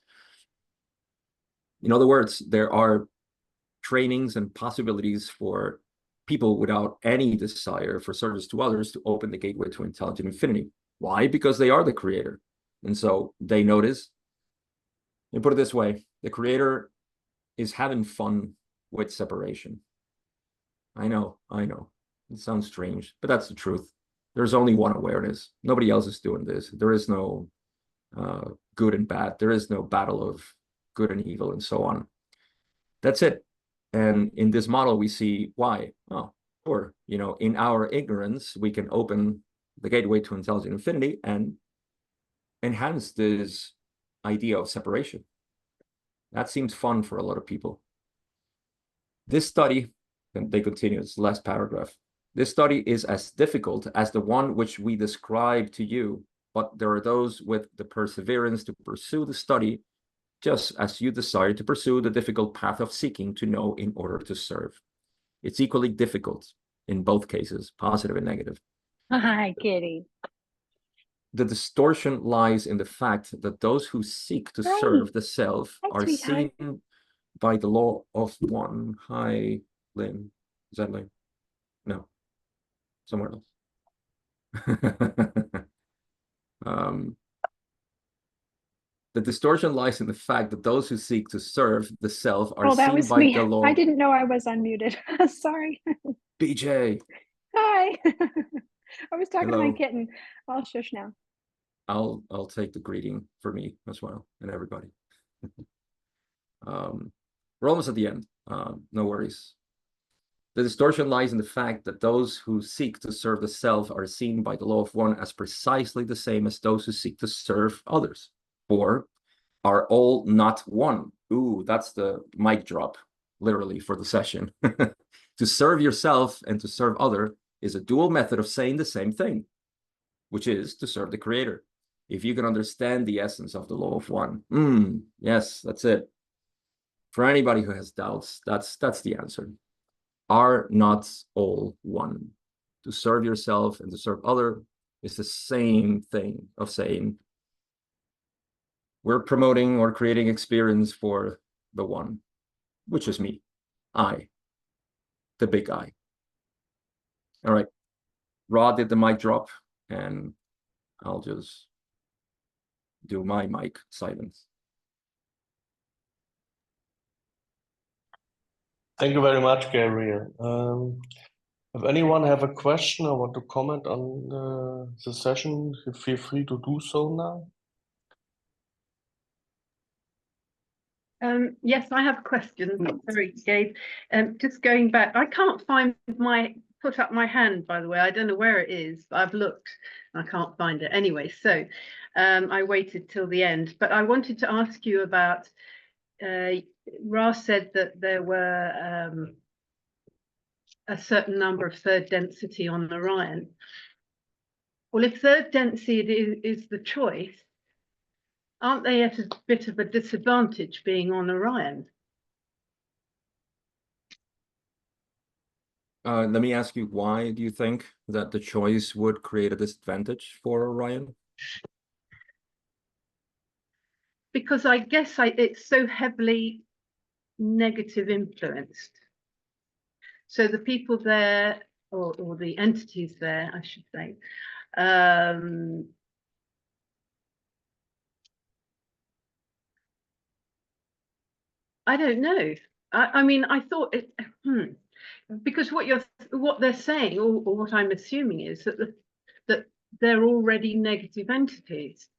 In other words, there are trainings and possibilities for people without any desire for service to others to open the gateway to intelligent infinity. Why? Because they are the creator. And so they notice, and put it this way, the creator is having fun with separation. I know. It sounds strange, but that's the truth. There's only one awareness. Nobody else is doing this. There is no good and bad. There is no battle of good and evil and so on. That's it. And in this model, we see why. Oh, sure. In our ignorance, we can open the gateway to intelligent infinity and enhance this idea of separation. That seems fun for a lot of people. This study, and they continue, it's the last paragraph. This study is as difficult as the one which we describe to you, but there are those with the perseverance to pursue the study, just as you desire to pursue the difficult path of seeking to know in order to serve. It's equally difficult in both cases, positive and negative. Hi, Kitty. The distortion lies in the fact that those who seek to serve the self are sweetheart. seen by the law of one. Hi, Lynn. Is that Lynn? No. Somewhere else. The distortion lies in the fact that those who seek to serve the self are Oh, that seen was by me. the law. I didn't know I was unmuted. Sorry. BJ, Hi. I was talking to my hello. kitten. I'll shush now. I'll take the greeting for me as well and everybody. We're almost at the end. No worries. The distortion lies in the fact that those who seek to serve the self are seen by the law of one as precisely the same as those who seek to serve others, or are all not one. Ooh, that's the mic drop, literally, for the session. To serve yourself and to serve other is a dual method of saying the same thing, which is to serve the creator. If you can understand the essence of the law of one, yes, that's it. For anybody who has doubts, that's the answer. Are not all one. To serve yourself and to serve other is the same thing of saying we're promoting or creating experience for the one, which is me, I, the big I. All right, Rod did the mic drop, and I'll just do my mic silence. Thank you very much, Gabriel. If anyone have a question or want to comment on the session, feel free to do so now. Yes, I have a question. Sorry, Gabe. Just going back, I can't find put up my hand, by the way. I don't know where it is. I've looked and I can't find it. Anyway, so I waited till the end. But I wanted to ask you about, Ra said that there were a certain number of third density on Orion. Well, if third density is the choice, aren't they at a bit of a disadvantage being on Orion? Let me ask you, why do you think that the choice would create a disadvantage for Orion? Because I guess it's so heavily negative influenced. So the people there, or the entities there, I should say, I don't know. I mean, I thought it, because what they're saying, or what I'm assuming is that they're already negative entities.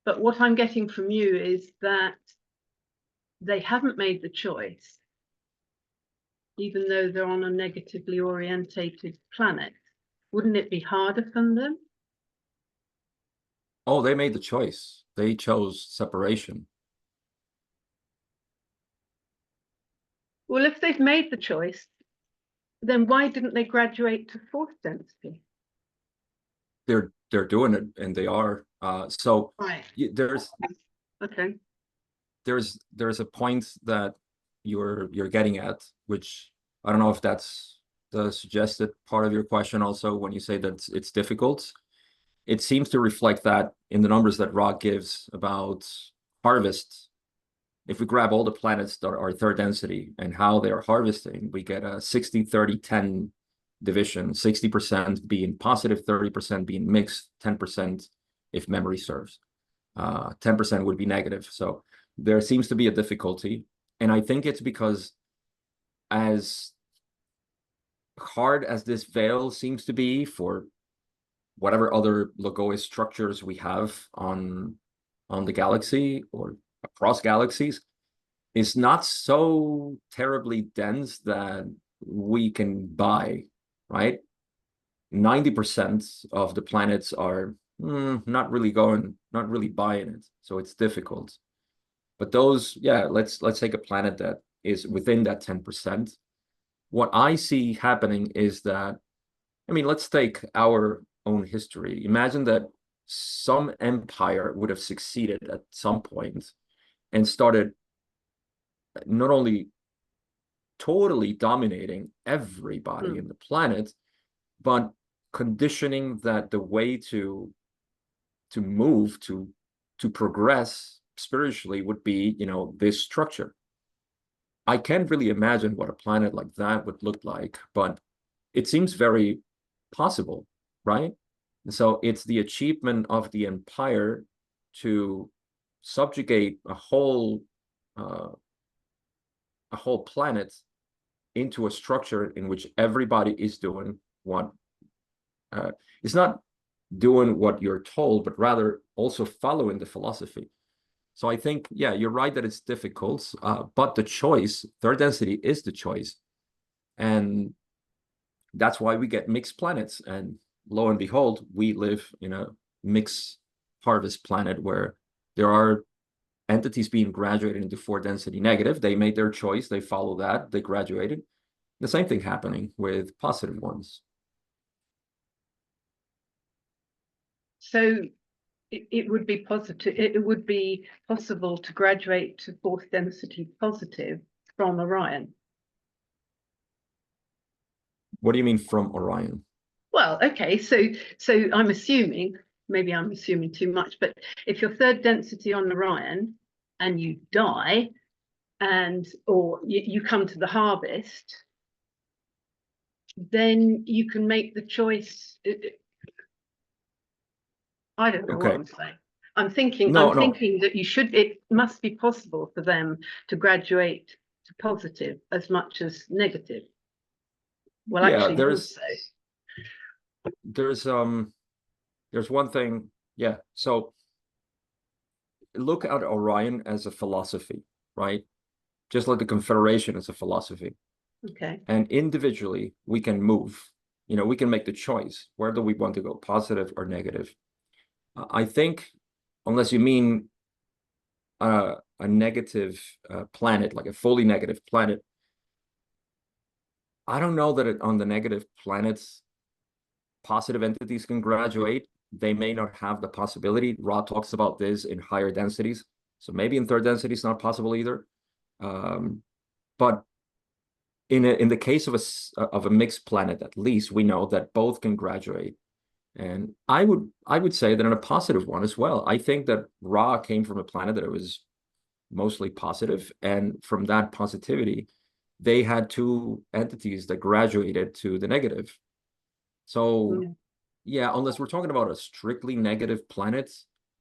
But what I'm getting from you is that they haven't made the choice, even though they're on a negatively orientated planet. Wouldn't it be harder for them? Oh, they made the choice. They chose separation. Well, if they've made the choice, then why didn't they graduate to fourth density? They're doing it, and they are. So Right. there's Okay. there's a point that you're getting at, which I don't know if that's the suggested part of your question also when you say that it's difficult. It seems to reflect that in the numbers that Ra gives about harvest. If we grab all the planets that are third density and how they're harvesting, we get a 60-30-10 division, 60% being positive, 30% being mixed, 10% if memory serves. 10% would be negative. So there seems to be a difficulty. And I think it's because as hard as this veil seems to be for whatever other Lagos structures we have on the galaxy or across galaxies, is not so terribly dense that we can buy, right? 90% of the planets are not really buying it. So it's difficult. But those, yeah, let's take a planet that is within that 10%. What I see happening is that, I mean, let's take our own history. Imagine that some empire would have succeeded at some point and started not only totally dominating everybody in the planet, but conditioning that the way to move, to progress spiritually would be, you know, this structure. I can't really imagine what a planet like that would look like, but it seems very possible, right? So it's the achievement of the empire to subjugate a whole planet into a structure in which everybody is doing what it's not doing what you're told, but rather also following the philosophy. So I think, yeah, you're right that it's difficult, but the choice, third density is the choice. And that's why we get mixed planets. And lo and behold, we live in a mixed harvest planet where there are entities being graduated into fourth density negative. They made their choice. They follow that. They graduated. The same thing happening with positive ones. So it would be positive. It would be possible to graduate to fourth density positive from Orion. What do you mean from Orion? Well, okay, so I'm assuming, maybe I'm assuming too much, but if you're third density on Orion and you die, or you come to the harvest, then you can make the choice. I don't know what I'm saying. I'm thinking that it must be possible for them to graduate to positive as much as negative. Well, yeah, actually, there's one thing. Yeah, so look at Orion as a philosophy, right? Just like the Confederation is a philosophy. Okay. And individually, we can move. You know, we can make the choice. Where do we want to go, positive or negative? I think, unless you mean a negative planet, like a fully negative planet, I don't know that on the negative planets, positive entities can graduate. They may not have the possibility. Ra talks about this in higher densities. So maybe in third density, it's not possible either. But in the case of a mixed planet, at least we know that both can graduate. And I would say that in a positive one as well. I think that Ra came from a planet that it was mostly positive, and from that positivity, they had two entities that graduated to the negative. So yeah, unless we're talking about a strictly negative planet,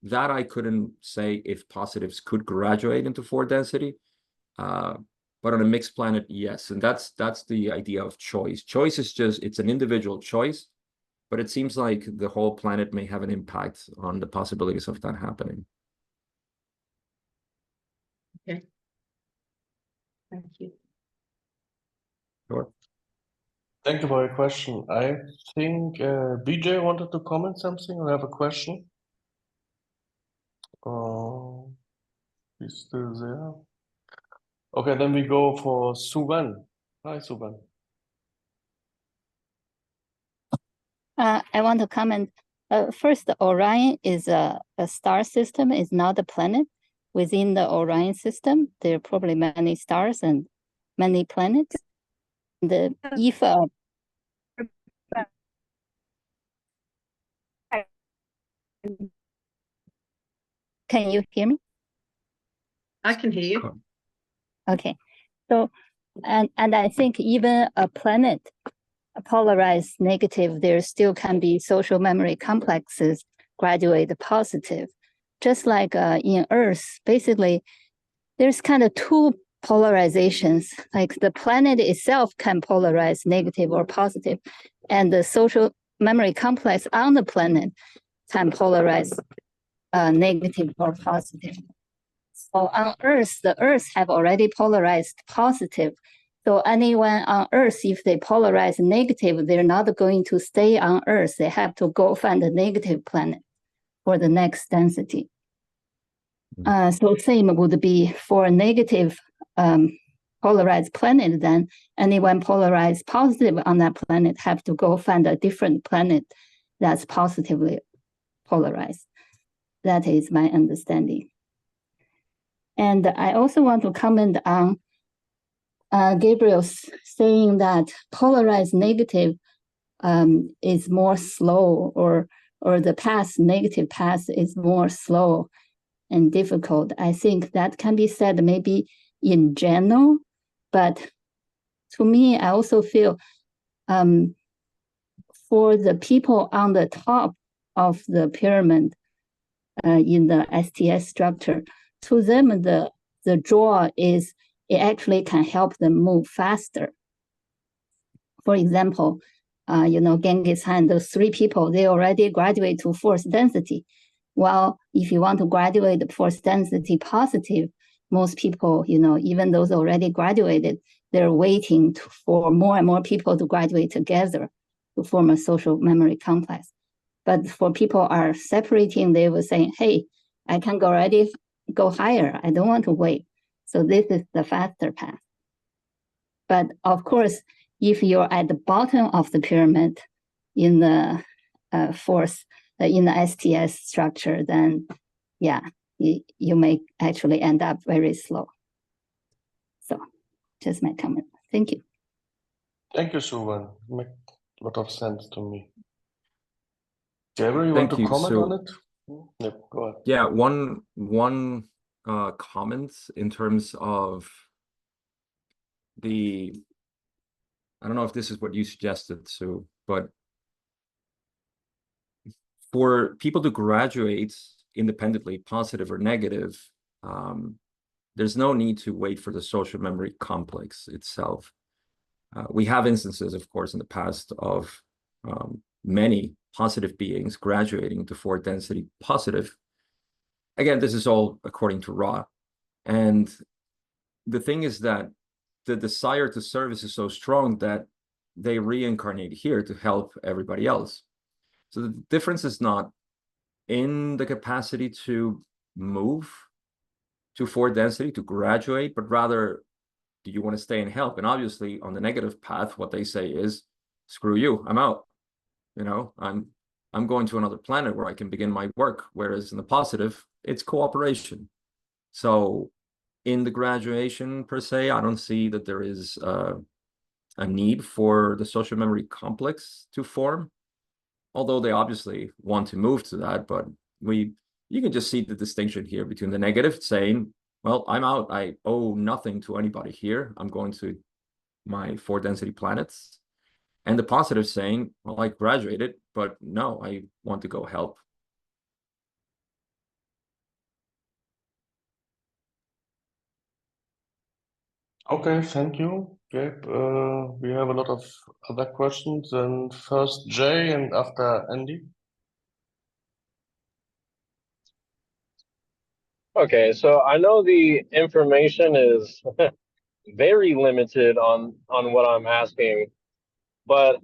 that I couldn't say if positives could graduate into fourth density. But on a mixed planet, yes. And that's the idea of choice. Choice is just, it's an individual choice, but it seems like the whole planet may have an impact on the possibilities of that happening. Okay. Thank you. Sure. Thank you for your question. I think BJ wanted to comment something or have a question. He's still there. Okay, then we go for Suvan. Hi, Suvan. I want to comment. First, Orion is a star system, is not a planet. within the Orion system, there are probably many stars and many planets. If can you hear me? I can hear you. Okay, so and I think even a planet polarized negative, there still can be social memory complexes graduate positive. Just like in Earth, basically, there's kind of two polarizations. Like the planet itself can polarize negative or positive, and the social memory complex on the planet can polarize negative or positive. So on Earth, the Earth have already polarized positive. So anyone on Earth, if they polarize negative, they're not going to stay on Earth. They have to go find a negative planet for the next density. So same would be for a negative polarized planet, then anyone polarized positive on that planet have to go find a different planet that's positively polarized. That is my understanding. And I also want to comment on Gabriel's saying that polarized negative is more slow, or the path, negative path is more slow and difficult. I think that can be said maybe in general, but to me, I also feel for the people on the top of the pyramid in the STS structure, to them, the draw is it actually can help them move faster. For example, Genghis Khan, those three people, they already graduate to force density. Well, if you want to graduate force density positive, most people, even those already graduated, they're waiting for more and more people to graduate together to form a social memory complex. But for people are separating, they will say, hey, I can already go higher. I don't want to wait. So this is the faster path. But of course, if you're at the bottom of the pyramid in the force, in the STS structure, then yeah, you may actually end up very slow. So just my comment. Thank you. Thank you, Suvan. Make a lot of sense to me. Gabriel, you want Thank to you. comment So- on it? Yep, go ahead. Yeah, one comment in terms of I don't know if this is what you suggested, Sue, but for people to graduate independently, positive or negative, there's no need to wait for the social memory complex itself. We have instances, of course, in the past of many positive beings graduating to fourth density positive. Again, this is all according to Ra. And the thing is that the desire to service is so strong that they reincarnate here to help everybody else. So the difference is not in the capacity to move to fourth density, to graduate, but rather, do you want to stay and help? And obviously on the negative path, what they say is, screw you, I'm out. I'm going to another planet where I can begin my work. Whereas in the positive, it's cooperation. So in the graduation per se, I don't see that there is a need for the social memory complex to form, although they obviously want to move to that. But you can just see the distinction here between the negative saying, well, I'm out, I owe nothing to anybody here, I'm going to my four density planets, and the positive saying, well, I graduated, but no, I want to go help. Okay, thank you, Gabe. We have a lot of other questions, and first Jay and after Andy. Okay, so I know the information is very limited on what I'm asking, but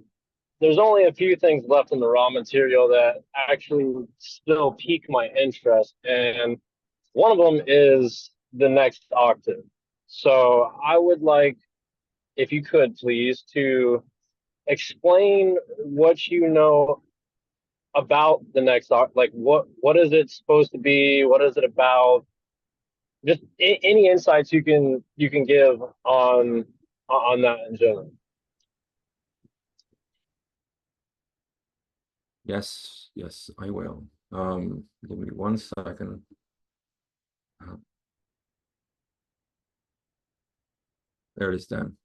there's only a few things left in the raw material that actually still pique my interest, and one of them is the next octave. So I would like, if you could please, to explain what you know about the next octave. Like what is it supposed to be? What is it about? just any insights you can give on that in general. Yes, yes, I will. Give me 1 second. There it is then.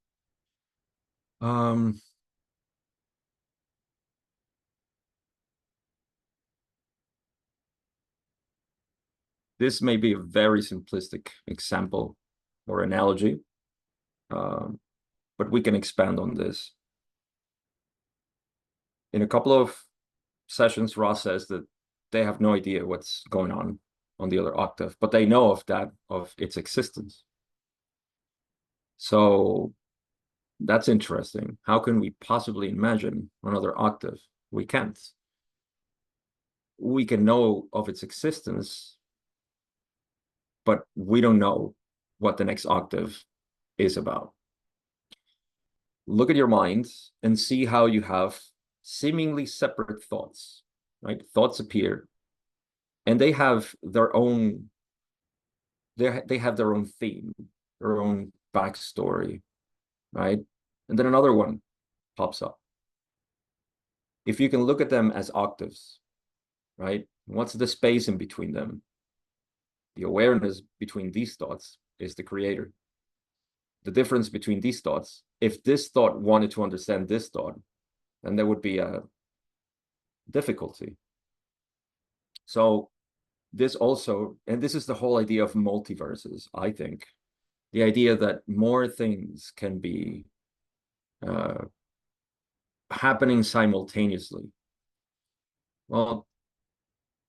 This may be a very simplistic example or analogy, but we can expand on this. In a couple of sessions, Ross says that they have no idea what's going on the other octave, but they know of its existence. So that's interesting. How can we possibly imagine another octave? We can't. We can know of its existence, but we don't know what the next octave is about. Look at your mind and see how you have seemingly separate thoughts, right? Thoughts appear, and they have their own, they have their own theme, their own backstory, right? And then another one pops up. If you can look at them as octaves, right? What's the space in between them? The awareness between these thoughts is the creator. The difference between these thoughts, if this thought wanted to understand this thought, then there would be a difficulty. So this also, and this is the whole idea of multiverses, I think. The idea that more things can be happening simultaneously. Well,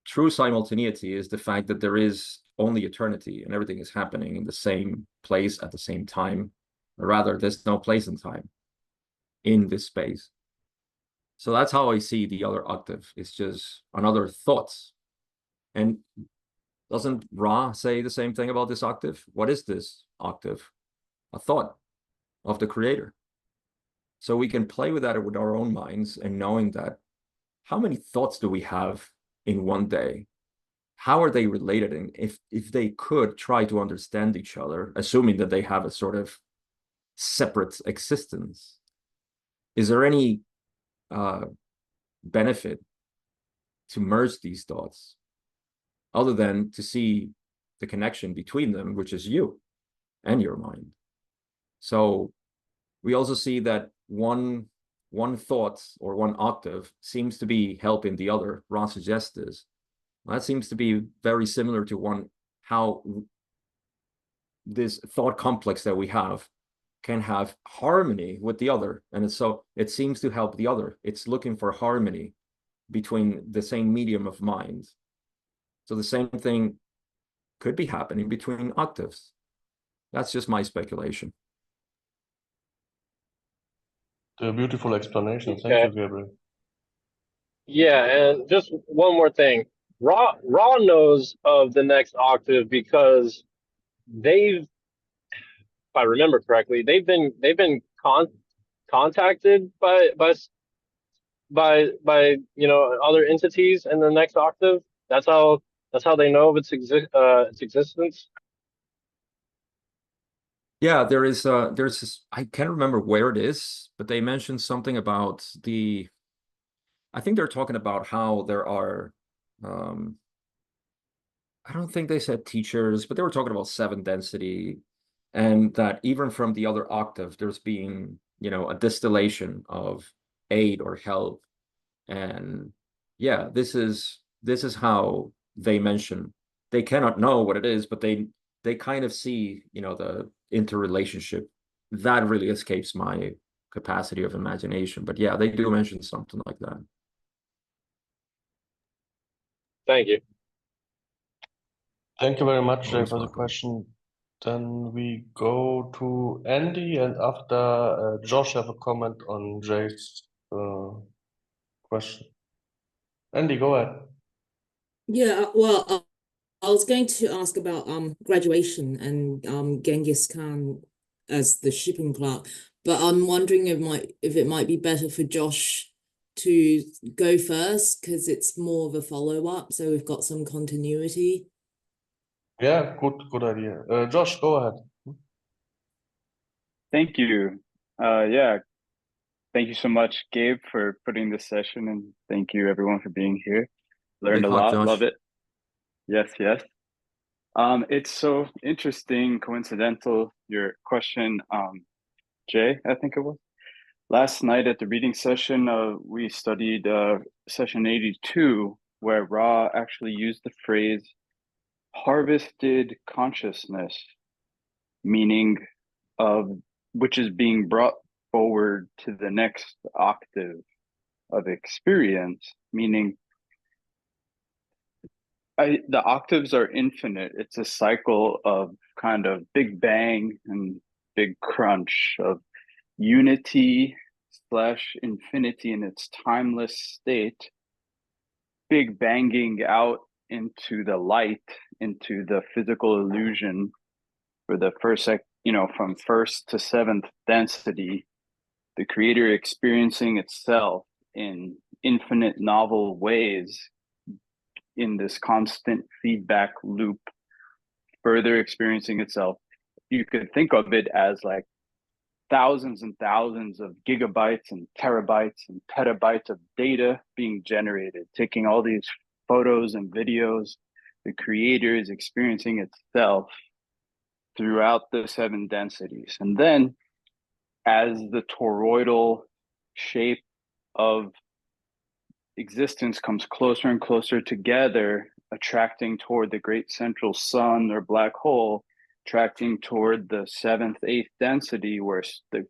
true simultaneity is the fact that there is only eternity and everything is happening in the same place at the same time, or rather, there's no place and time in this space. So that's how I see the other octave. It's just another thought. And doesn't Ra say the same thing about this octave? What is this octave? A thought of the creator. So we can play with that with our own minds and knowing that how many thoughts do we have in one day? How are they related? And if they could try to understand each other, assuming that they have a sort of separate existence, is there any benefit to merge these thoughts other than to see the connection between them, which is you and your mind? So we also see that one thought or one octave seems to be helping the other. Ron suggests this. That seems to be very similar to how this thought complex that we have can have harmony with the other. And so it seems to help the other. It's looking for harmony between the same medium of mind. So the same thing could be happening between octaves. That's just my speculation. A beautiful explanation. Okay. Thank you, Gabriel. Yeah, and just one more thing. Raw knows of the next octave because if I remember correctly, they've been contacted by other entities in the next octave. That's how they know of its existence. Yeah, there's this, I can't remember where it is, but they mentioned something about I think they're talking about how there are, I don't think they said teachers, but they were talking about 7 density, and that even from the other octave, there's being, a distillation of aid or help. And yeah, this is how they mention. They cannot know what it is, but they kind of see, the interrelationship. That really escapes my capacity of imagination. But yeah, they do mention something like that. Thank you. Thank you very much, Jay, Always for the welcome. question. Then we go to Andy, and after Josh have a comment on Jay's question. Andy, go ahead. Yeah, well, I was going to ask about graduation and Genghis Khan as the shipping clerk, but I'm wondering if it might be better for Josh to go first because it's more of a follow-up, so we've got some continuity. Yeah, good idea. Josh, go ahead. Thank you. Yeah, thank you so much, Gabe, for putting this session, and thank you everyone for being here. Learned Big a hug, lot, Josh. love it. Yes, yes. It's so interesting, coincidental, your question, Jay, I think it was. Last night at the reading session, we studied session 82, where Ra actually used the phrase harvested consciousness, meaning of which is being brought forward to the next octave of experience, meaning the octaves are infinite. It's a cycle of kind of big bang and big crunch, of unity slash infinity in its timeless state, big banging out into the light, into the physical illusion for the first from first to seventh density, the creator experiencing itself in infinite novel ways in this constant feedback loop, further experiencing itself. You could think of it as like thousands and thousands of gigabytes and terabytes and petabytes of data being generated, taking all these photos and videos. The creator is experiencing itself throughout the seven densities. And then as the toroidal shape of existence comes closer and closer together, attracting toward the great central sun or black hole, attracting toward the seventh, eighth density, where the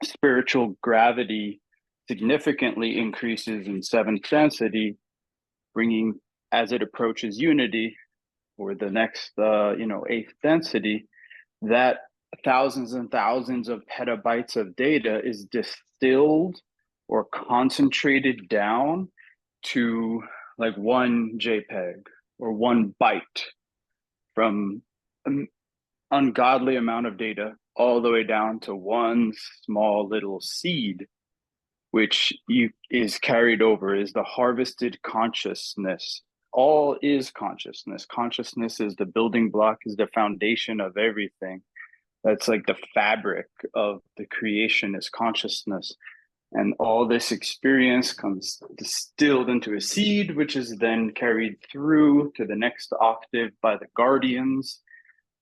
spiritual gravity significantly increases in seventh density, bringing, as it approaches unity, or the next, eighth density, that thousands and thousands of petabytes of data is distilled or concentrated down to like one JPEG or one byte, from an ungodly amount of data all the way down to one small little seed, which is carried over, is the harvested consciousness. All is consciousness. Consciousness is the building block, is the foundation of everything. That's like the fabric of the creation, is consciousness. And all this experience comes distilled into a seed, which is then carried through to the next octave by the guardians,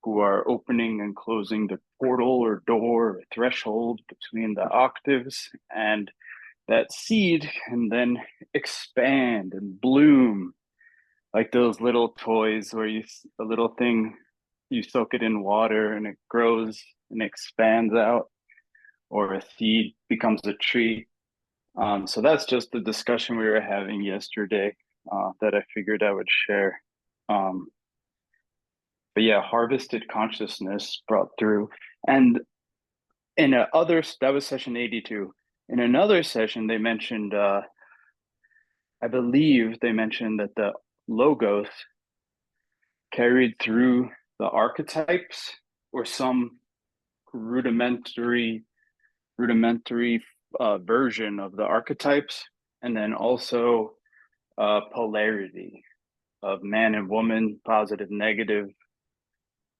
who are opening and closing the portal or door or threshold between the octaves. And that seed can then expand and bloom, like those little toys where a little thing, you soak it in water and it grows and expands out, or a seed becomes a tree. So that's just the discussion we were having yesterday that I figured I would share. But yeah, harvested consciousness brought through. And in that was session 82. In another session, they mentioned, I believe they mentioned that the logos carried through the archetypes, or some rudimentary version of the archetypes, and then also polarity of man and woman, positive, negative,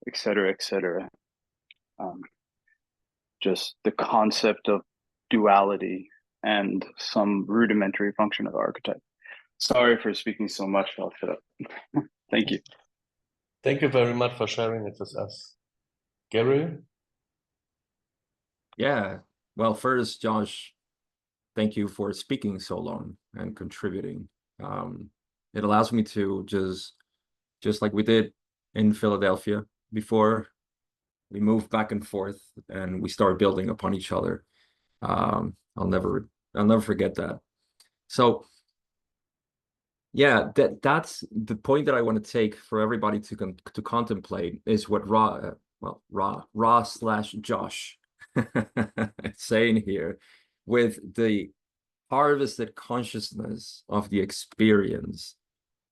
etc., etc. Just the concept of duality and some rudimentary function of the archetype. Sorry for speaking so much. I'll shut up. Thank you. Thank you very much for sharing it with us. Gary? Yeah. Well, first, Josh, thank you for speaking so long and contributing. It allows me to just like we did in Philadelphia before, we moved back and forth and we started building upon each other. I'll never forget that. So yeah, that's the point that I want to take for everybody to contemplate, is what Ra/Josh saying here, with the harvested consciousness of the experience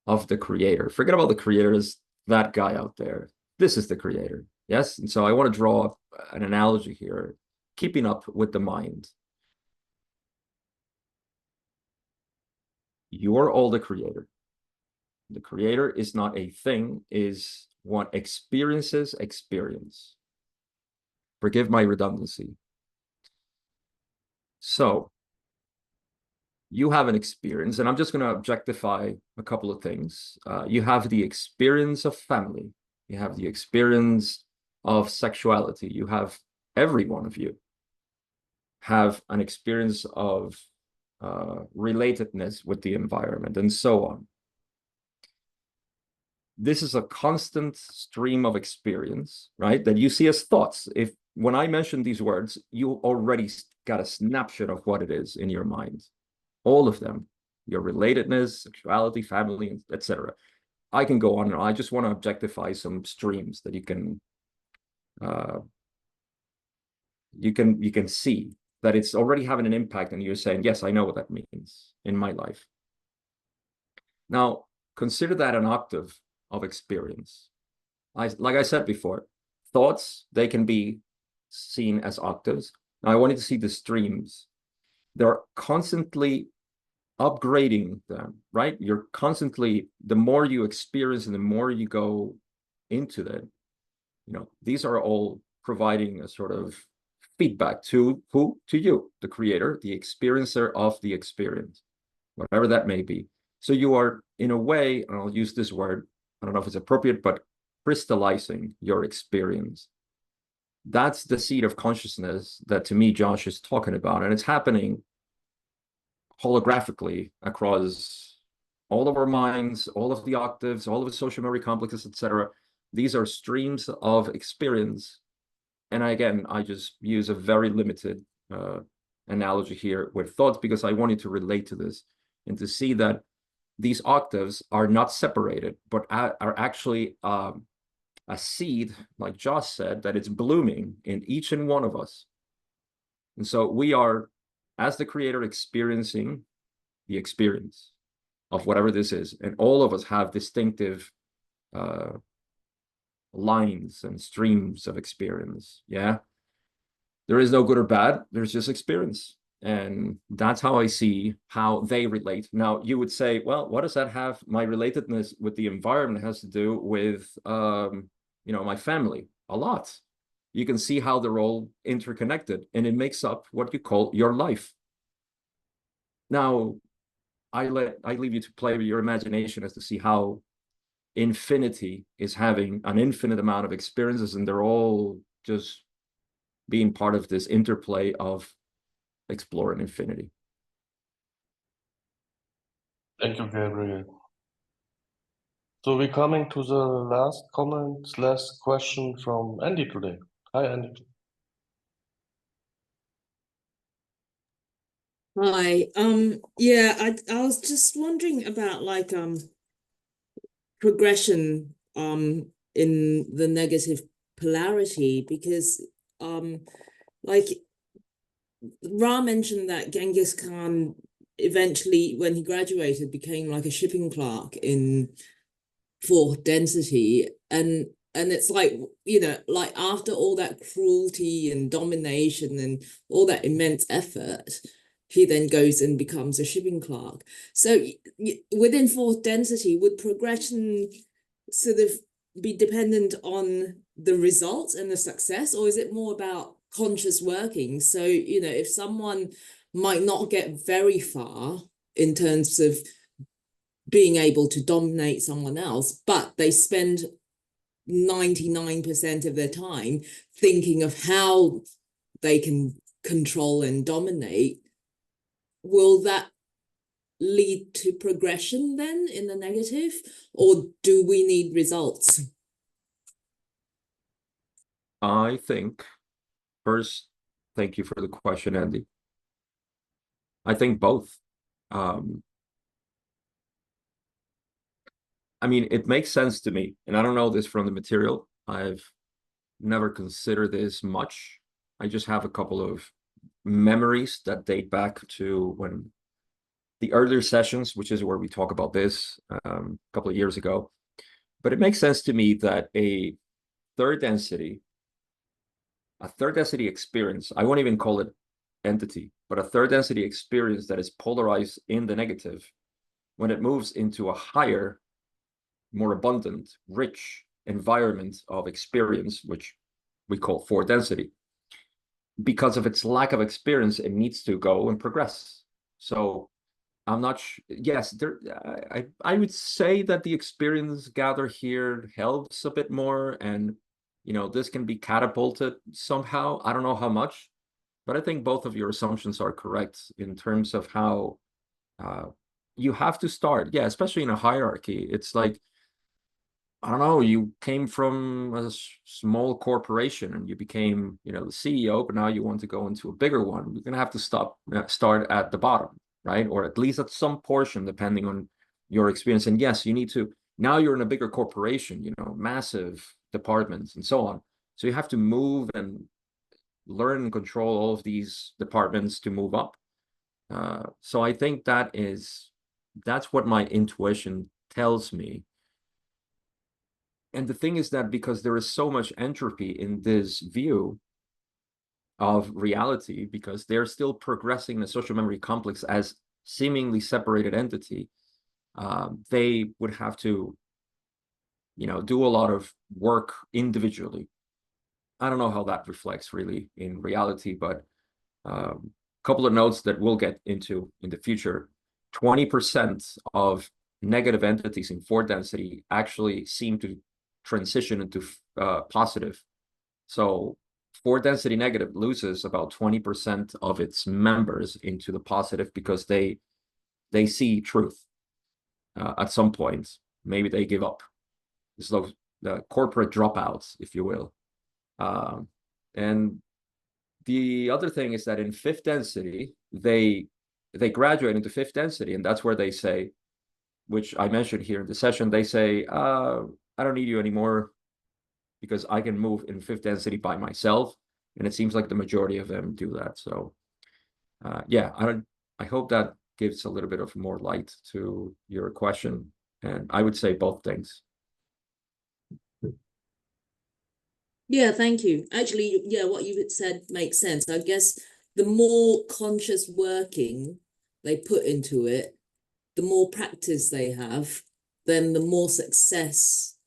of the creator. Forget about the creator as that guy out there. This is the creator. Yes. And so I want to draw an analogy here, keeping up with the mind. You're all the creator. The creator is not a thing, is what experiences experience. Forgive my redundancy. So you have an experience, and I'm just going to objectify a couple of things. You have the experience of family. You have the experience of sexuality. You have, every one of you have an experience of relatedness with the environment, and so on. This is a constant stream of experience, right? That you see as thoughts. If when I mention these words, you already got a snapshot of what it is in your mind. All of them, your relatedness, sexuality, family, etc. I can go on, and I just want to objectify some streams that you can see that it's already having an impact, and you're saying, yes, I know what that means in my life. Now, consider that an octave of experience. Like I said before, thoughts, they can be seen as octaves. Now, I wanted to see the streams. They're constantly upgrading them, right? You're constantly, the more you experience and the more you go into that, these are all providing a sort of feedback to who? To you, the creator, the experiencer of the experience, whatever that may be. So you are, in a way, and I'll use this word, I don't know if it's appropriate, but crystallizing your experience. That's the seed of consciousness that, to me, Josh is talking about. And it's happening holographically across all of our minds, all of the octaves, all of the social memory complexes, etc. These are streams of experience. And again, I just use a very limited analogy here with thoughts, because I wanted to relate to this and to see that these octaves are not separated, but are actually a seed, like Josh said, that it's blooming in each and one of us. And so we are, as the creator, experiencing the experience of whatever this is. And all of us have distinctive lines and streams of experience. Yeah. There is no good or bad. There's just experience. And that's how I see how they relate. Now, you would say, well, what does that have? My relatedness with the environment has to do with, my family. A lot. You can see how they're all interconnected, and it makes up what you call your life. Now, I leave you to play with your imagination as to see how infinity is having an infinite amount of experiences, and they're all just being part of this interplay of exploring infinity. Thank you, Gabriel. So we're coming to the last comment, last question from Andy today. Hi, Andy. Hi. Yeah, I was just wondering about progression in the negative polarity, because like Ra mentioned that Genghis Khan eventually, when he graduated, became like a shipping clerk in fourth density, and it's like, like after all that cruelty and domination and all that immense effort, he then goes and becomes a shipping clerk. So within fourth density, would progression sort of be dependent on the results and the success, or is it more about conscious working? So, if someone might not get very far in terms of being able to dominate someone else, but they spend 99% of their time thinking of how they can control and dominate, will that lead to progression then in the negative, or do we need results? I think, first, thank you for the question, Andy. I think both. I mean, it makes sense to me, and I don't know this from the material. I've never considered this much. I just have a couple of memories that date back to when the earlier sessions, which is where we talk about this, a couple of years ago. But it makes sense to me that a third density experience, I won't even call it entity, but a third density experience that is polarized in the negative, when it moves into a higher more abundant, rich environment of experience, which we call fourth density. Because of its lack of experience, it needs to go and progress. So I'm not yes, I would say that the experience gathered here helps a bit more, and this can be catapulted somehow. I don't know how much, but I think both of your assumptions are correct in terms of how you have to start. Yeah, especially in a hierarchy. It's like, I don't know, you came from a small corporation and you became, the CEO, but now you want to go into a bigger one. You're going to have to start at the bottom, right? Or at least at some portion, depending on your experience. And yes, you need to, now you're in a bigger corporation, massive departments and so on. So you have to move and learn and control all of these departments to move up. So I think that's what my intuition tells me. And the thing is that because there is so much entropy in this view of reality, because they're still progressing the social memory complex as seemingly separated entity, they would have to, do a lot of work individually. I don't know how that reflects really in reality, but a couple of notes that we'll get into in the future. 20% of negative entities in fourth density actually seem to transition into positive. So fourth density negative loses about 20% of its members into the positive because they see truth at some point. Maybe they give up. It's like the corporate dropouts, if you will. And the other thing is that in fifth density, they graduate into fifth density, and that's where they say, which I mentioned here in the session, they say, I don't need you anymore because I can move in fifth density by myself. And it seems like the majority of them do that. So yeah, I hope that gives a little bit of more light to your question. And I would say both things. Yeah, thank you. Actually, yeah, what you said makes sense. I guess the more conscious working they put into it, the more practice they have, then the more success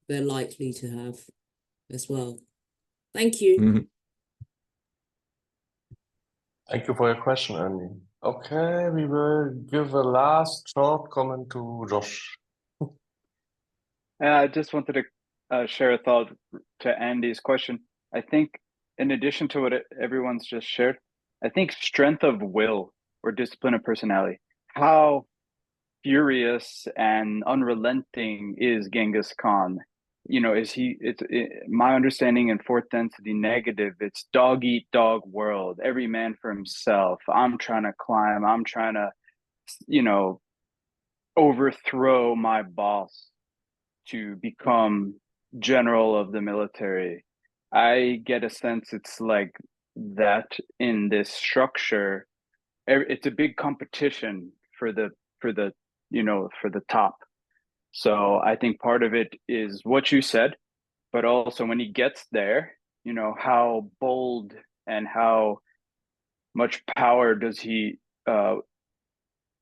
they're likely to have as well. Thank you. Mm-hmm. Thank you for your question, Andy. Okay, we will give a last short comment to Josh. I just wanted to share a thought to Andy's question. I think in addition to what everyone's just shared, I think strength of will or discipline of personality, how furious and unrelenting is Genghis Khan? My understanding in fourth density negative, it's dog eat dog world, every man for himself. I'm trying to climb, I'm trying to, overthrow my boss to become general of the military. I get a sense it's like that in this structure. It's a big competition for the top. So I think part of it is what you said, but also when he gets there, how bold and how much power does he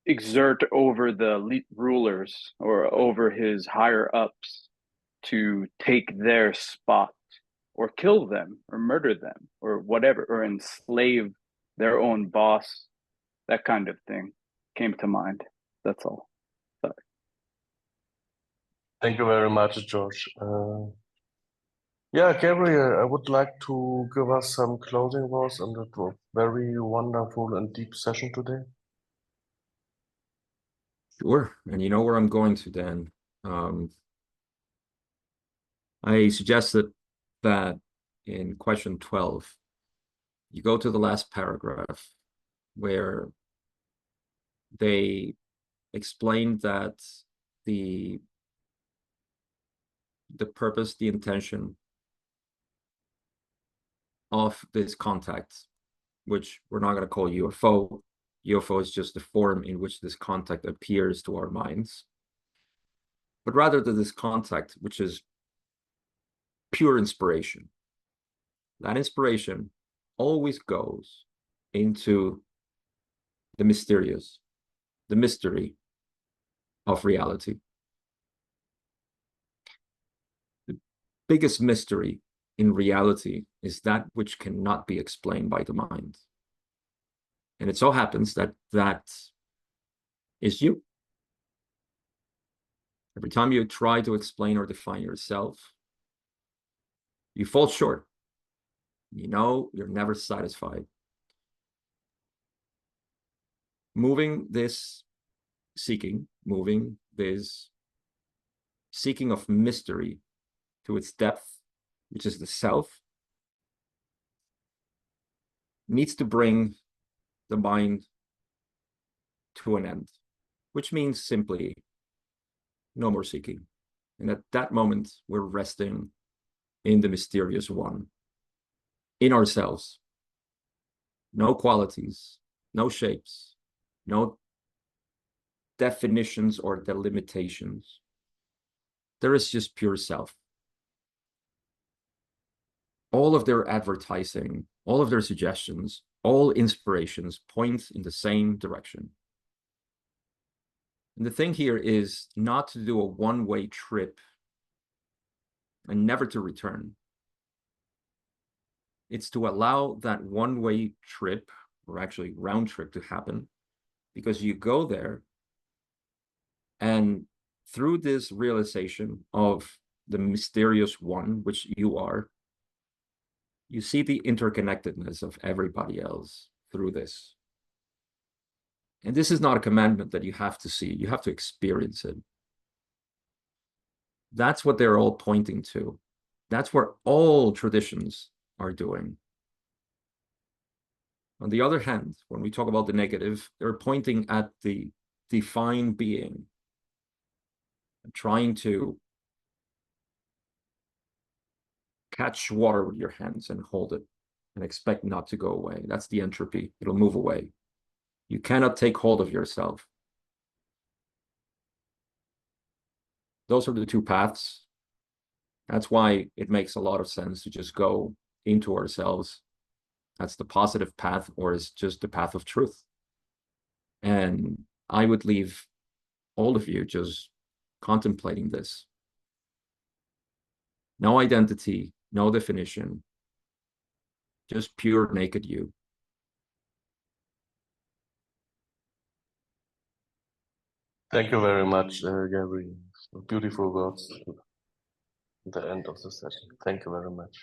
exert over the rulers or over his higher ups to take their spot or kill them or murder them or whatever, or enslave their own boss. That kind of thing came to mind. That's all. Sorry. Thank you very much, George. Yeah, Gabriel, I would like to give us some closing words on that very wonderful and deep session today. Sure. And you know where I'm going to, Dan. I suggested that in question 12, you go to the last paragraph where they explained that the purpose, the intention of this contact, which we're not going to call UFO. UFO is just the form in which this contact appears to our minds. But rather than this contact, which is pure inspiration, that inspiration always goes into the mysterious, the mystery of reality. biggest mystery in reality is that which cannot be explained by the mind. And it so happens that that is you. Every time you try to explain or define yourself, you fall short. You know, you're never satisfied. Moving this seeking of mystery to its depth, which is the self, needs to bring the mind to an end, which means simply no more seeking. And at that moment, we're resting in the mysterious one, in ourselves. No qualities, no shapes, no definitions or delimitations. There is just pure self. All of their advertising, all of their suggestions, all inspirations point in the same direction. And the thing here is not to do a one-way trip and never to return. It's to allow that one-way trip, or actually round trip, to happen, because you go there and through this realization of the mysterious one, which you are, you see the interconnectedness of everybody else through this. And this is not a commandment that you have to see, you have to experience it. That's what they're all pointing to. That's where all traditions are doing. On the other hand, when we talk about the negative, they're pointing at the defined being and trying to catch water with your hands and hold it and expect not to go away. That's the entropy. It'll move away. You cannot take hold of yourself. Those are the two paths. That's why it makes a lot of sense to just go into ourselves. That's the positive path, or it's just the path of truth. And I would leave all of you just contemplating this. No identity, no definition, just pure naked you. Thank you very much, Gary. Beautiful words at the end of the session. Thank you very much.